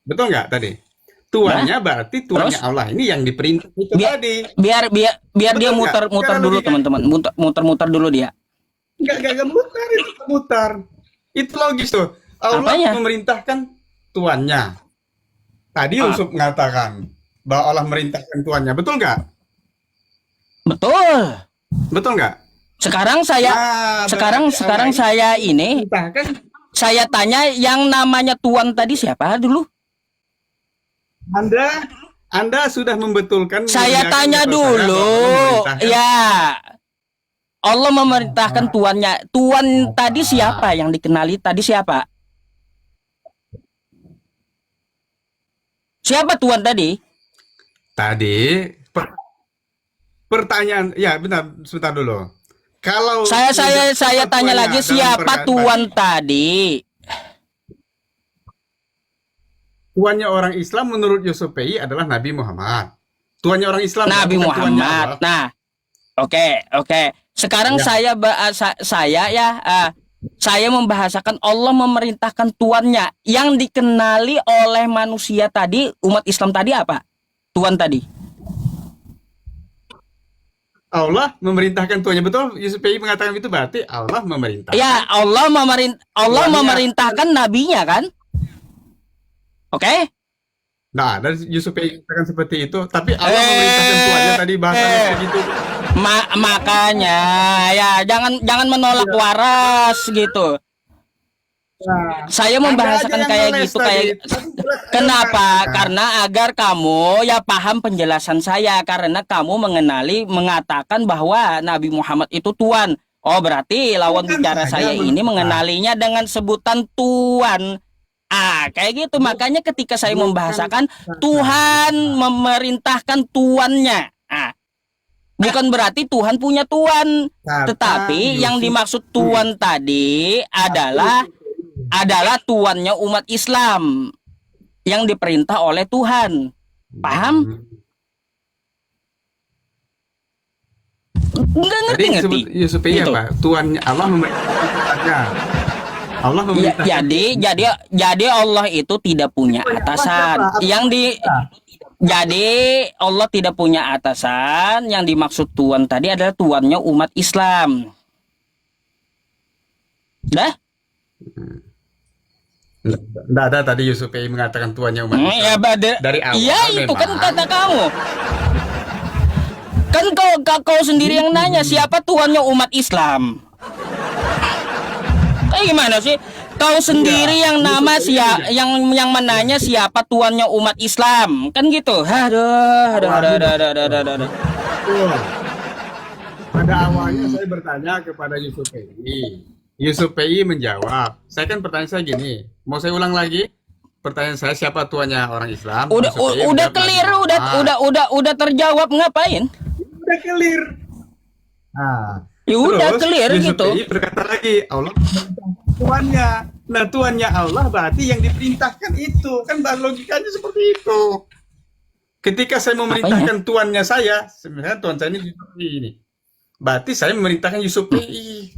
Betul nggak tadi? Tuannya berarti tuannya Terus? Allah ini yang diperintah itu Biar tadi. biar dia Betul nggak? muter Sekarang dulu logika. teman-teman. Muter dulu dia. Nggak mutar, itu mutar. Itu logis tuh. Allah Apanya? memerintahkan tuannya. Tadi Yusuf mengatakan bahwa Allah memerintahkan tuannya. Betul nggak? Betul. Betul nggak? Sekarang saya Nah, sekarang berarti sekarang Allah saya ini memerintahkan. saya tanya yang namanya tuan tadi siapa dulu? Anda sudah membetulkan. Saya menanyakan tanya kepada saya bahwa Allah dulu. memerintahkan. Ya. Allah memerintahkan tuannya. Tuan tadi siapa yang dikenali tadi siapa? Siapa tuan tadi? Tadi pertanyaan, ya benar, sebentar dulu. Kalau Saya tanya tuannya lagi dalam siapa tuan tadi? Tuannya orang Islam menurut Yusuf PI adalah Nabi Muhammad. Tuannya orang Islam, Nabi bukan tuannya Muhammad. Allah. Nah, oke. Sekarang Ya. saya membahasakan Allah memerintahkan tuannya yang dikenali oleh manusia tadi, umat Islam tadi apa? Tuan tadi. Allah memerintahkan tuannya, betul? Yusuf PI mengatakan itu berarti Allah memerintahkan. Ya, Allah Tuannya. memerintahkan nabinya kan? Oke? Nah, dari Yusuf PI mengatakan seperti itu, tapi Allah memerintahkan tuannya tadi bahasanya begitu. Makanya ya jangan menolak waras gitu. Nah, Saya membahasakan Anda aja yang kayak ngeles gitu tadi. kayak kenapa? Karena agar kamu ya paham penjelasan saya karena kamu mengatakan bahwa Nabi Muhammad itu tuan. Oh, berarti lawan Bukan bicara saya saya ini mengenalinya dengan sebutan tuan. Kayak gitu. Makanya ketika saya Bukan membahasakan saya. Tuhan memerintahkan tuannya. Bukan berarti Tuhan punya tuan, Kata tetapi yang Yusuf- dimaksud tuan tadi adalah tuannya umat Islam yang diperintah oleh Tuhan. Paham? Enggak Tadi ngerti. disebut Yusufei Gitu. apa? Tuannya Allah memerintahkan Tuhannya. Allah Ya, memerintahkan. jadi Allah itu tidak punya atasan. Jadi Allah tidak punya atasan. Yang dimaksud Tuhan tadi adalah tuannya umat Islam. Dah? Nggak ada tadi Yusufei mengatakan tuannya umat Islam. Ya, Dari awal iya itu kan memang. kata kamu. Kan kau sendiri yang nanya siapa tuannya umat Islam. Kayak gimana sih? Kau sendiri yang nama yang menanya siapa tuannya umat Islam. Kan gitu. Aduh. Betul. Pada awalnya saya bertanya kepada Yusufei. Yusufei menjawab. Saya kan pertanyaan saya gini. Mau saya ulang lagi? Pertanyaan saya siapa tuannya orang Islam? Yusufei Udah menjawab clear, Nabi. udah terjawab, ngapain? Udah clear. Nah, Ya udah terus clear gitu. Yusufei berkata lagi, Allah memerintahkan tuannya. Nah, tuannya Allah berarti yang diperintahkan itu. Kan logikanya seperti itu. Ketika saya memerintahkan tuannya saya, sebenarnya tuan saya ini Yusufei ini. Berarti saya memerintahkan Yusufei.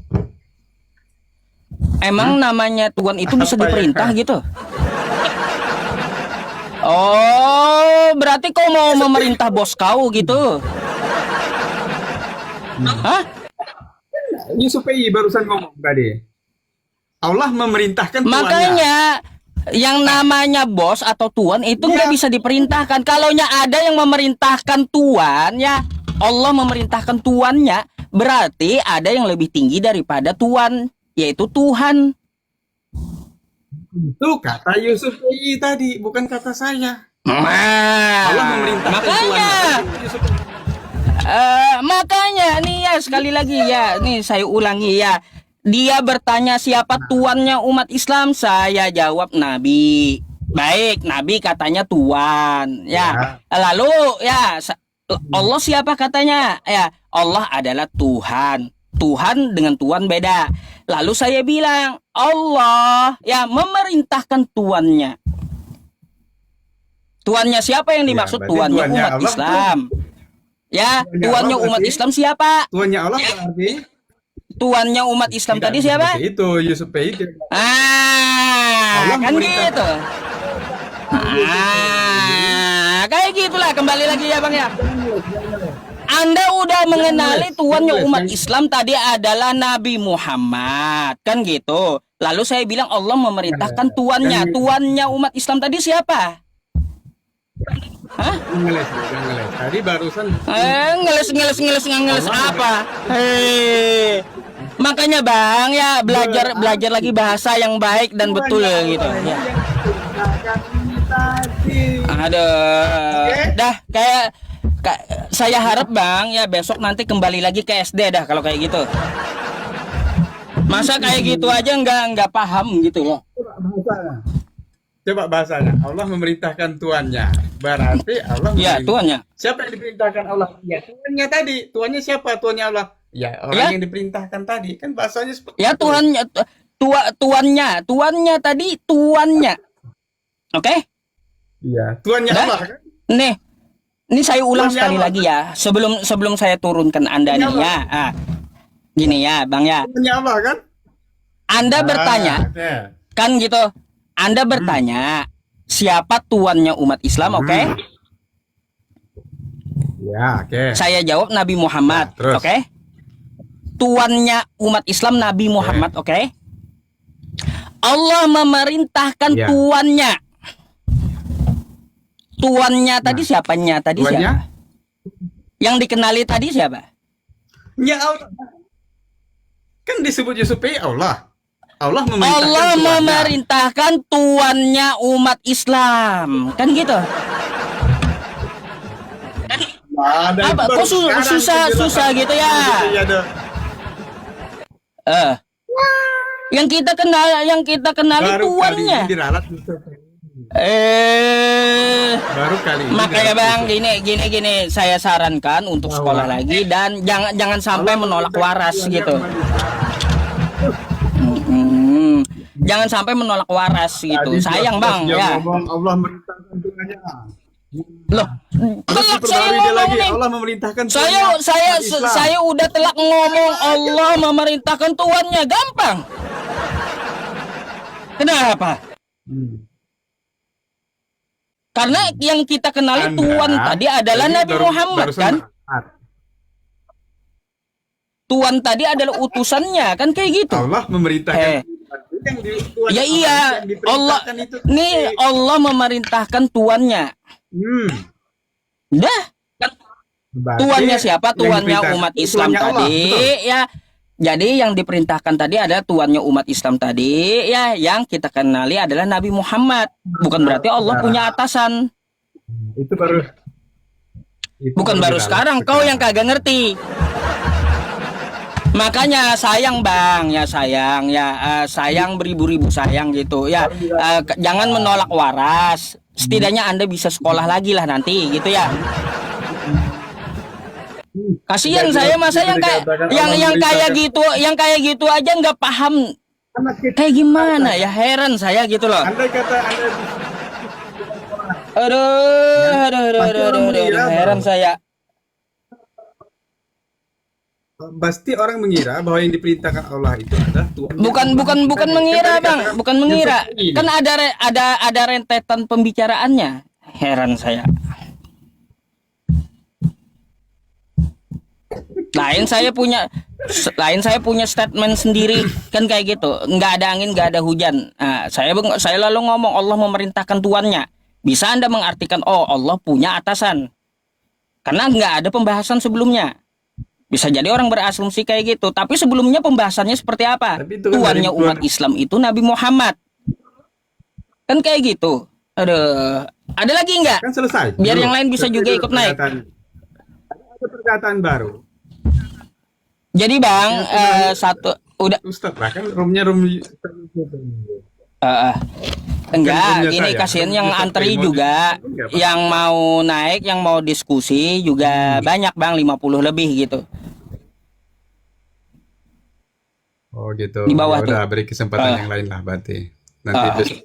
Emang namanya tuan itu bisa Apa ya? diperintah gitu? Oh, berarti kau mau memerintah bos kau gitu? Hah? Yusufei barusan ngomong tadi. Allah memerintahkan tuannya. Makanya yang namanya bos atau tuan itu nggak bisa diperintahkan. Kalaunya ada yang memerintahkan tuan, ya Allah memerintahkan tuannya, berarti ada yang lebih tinggi daripada tuan, yaitu Tuhan. Itu kata Yusufei tadi, bukan kata saya. Allah Nah, memerintahkan makanya. tuannya. Yusufei. Makanya nih ya sekali lagi ya, nih saya ulangi ya. Dia bertanya siapa tuannya umat Islam, saya jawab Nabi. Baik, Nabi katanya tuan, ya. Lalu ya Allah siapa katanya? Ya, Allah adalah Tuhan. Tuhan dengan tuan beda. Lalu saya bilang Allah ya memerintahkan tuannya. Tuannya siapa yang dimaksud? berarti Tuannya tuannya umat Allah Islam. Ya, Tuannya tuannya Allah umat berarti- Islam siapa? Tuannya Allah berarti Tuannya umat Islam tidak tadi siapa? seperti itu, Yusufei tidak. Kan Allah memerintahkan. gitu. Kayak gitulah kembali lagi ya Bang ya. Anda udah mengenali tuannya umat Islam tadi adalah Nabi Muhammad, kan gitu. Lalu saya bilang Allah memerintahkan tuannya. Tuannya umat Islam tadi siapa? Hah? Ngeles. Tadi barusan Ngeles apa? Hei. Makanya Bang ya belajar lagi bahasa yang baik dan betul gitu ya. Aduh. Dah kayak saya harap Bang ya besok nanti kembali lagi ke SD dah kalau kayak gitu. Masa kayak gitu aja nggak paham gitu loh. Coba bahasanya. Allah memerintahkan tuannya. Berarti Allah Ya tuannya. Siapa yang diperintahkan Allah? Ya tuannya tadi. Tuannya siapa? Tuannya Allah. Ya orang Ya. yang diperintahkan tadi. Kan bahasanya seperti Ya itu. tuannya tuannya tadi tuannya. Oke? Iya. Tuannya Dah? Allah kan? Nih. Ini saya ulang Tuannya sekali Allah. lagi ya. Sebelum saya turunkan Anda nih Tuannya ya. Gini ya, Bang ya. Tuannya Allah kan? Anda bertanya, Oke. kan gitu. Anda bertanya, siapa tuannya umat Islam, oke? Ya, oke. Saya jawab Nabi Muhammad, Nah, terus? oke? Tuannya umat Islam Nabi Muhammad, oke? Allah memerintahkan Ya. tuannya. Tuannya tadi siapanya? Tadi Tuannya? siapa? Yang dikenali tadi siapa? Ya Allah. Kan disebut Yusufei Allah. Allah memerintahkan Allah tuannya. memerintahkan tuannya umat Islam, kan gitu? Ada Apa? itu baru Kok sekarang susah penjelasan. gitu ya? Iya, ada. Yang kita kenali Baru kali tuannya. ini diralat Yusufei. Baru kali ini. Makanya diralat Bang, Yusufei. gini saya sarankan untuk sekolah lagi dan jangan sampai menolak waras gitu. Jangan sampai menolak waras gitu. Tadi Sayang pas Bang dia ya. ngomong Allah memerintahkan tuannya. Loh, Terus telak saya diperbarui dia ngomong lagi, nih. Allah memerintahkan Saya Tuhannya saya umat Islam. saya udah telak ngomong Allah memerintahkan tuannya, gampang. Kenapa? Hmm. Karena yang kita kenali Anda Tuhan tadi adalah ini Nabi Muhammad barusan kan? meralat. Tuhan tadi adalah utusannya kan kayak gitu. Allah memerintahkan Eh. yang Tuhan Ya Allah iya, yang Allah diperintahkan itu. nih Allah memerintahkan tuannya. Hmm. Dah, kan Berarti tuannya siapa? yang Tuannya diperintahkan umat itu Islam tuannya Allah, tadi betul. ya. Jadi yang diperintahkan tadi adalah tuannya umat Islam tadi ya, yang kita kenali adalah Nabi Muhammad. Bukan berarti Allah punya atasan. Itu baru Bukan baru kita sekarang, kau yang kagak ngerti. Makanya sayang bang, ya sayang, ya sayang beribu-ribu sayang gitu ya. Jangan menolak waras. Setidaknya Anda bisa sekolah lagi lah nanti gitu ya. Kasihan saya masa yang kayak gitu aja nggak paham Anak kita, kayak gimana ya, heran saya gitu loh. andai kata Anda Aduh, heran saya. pasti orang mengira bahwa yang diperintahkan Allah itu adalah Tuhan. Bukan mengira bang, bukan mengira. Kan ada rentetan pembicaraannya. Heran saya. Lain saya punya statement sendiri kan kayak gitu. Nggak ada angin, nggak ada hujan. Nah, saya lalu ngomong Allah memerintahkan tuannya. Bisa Anda mengartikan oh Allah punya atasan. Karena nggak ada pembahasan sebelumnya. Bisa jadi orang berasumsi kayak gitu. Tapi sebelumnya pembahasannya seperti apa? Tapi itu kan Tuannya dari umat Islam itu Nabi Muhammad. Kan kayak gitu. Aduh. Ada lagi nggak? Kan selesai. Biar Dulu. yang lain bisa Selesai juga dulu ikut naik. Ada perkataan baru. Jadi bang, satu udah Ustadz lah kan roomnya room enggak, roomnya gini saya. kasihan Room yang Ustadz antri Raymond juga, itu enggak, Pak. yang mau naik, yang mau diskusi juga banyak bang, 50 lebih gitu. Oh gitu. Di bawah Ya udah tuh. beri kesempatan yang lain lah berarti. Nanti besok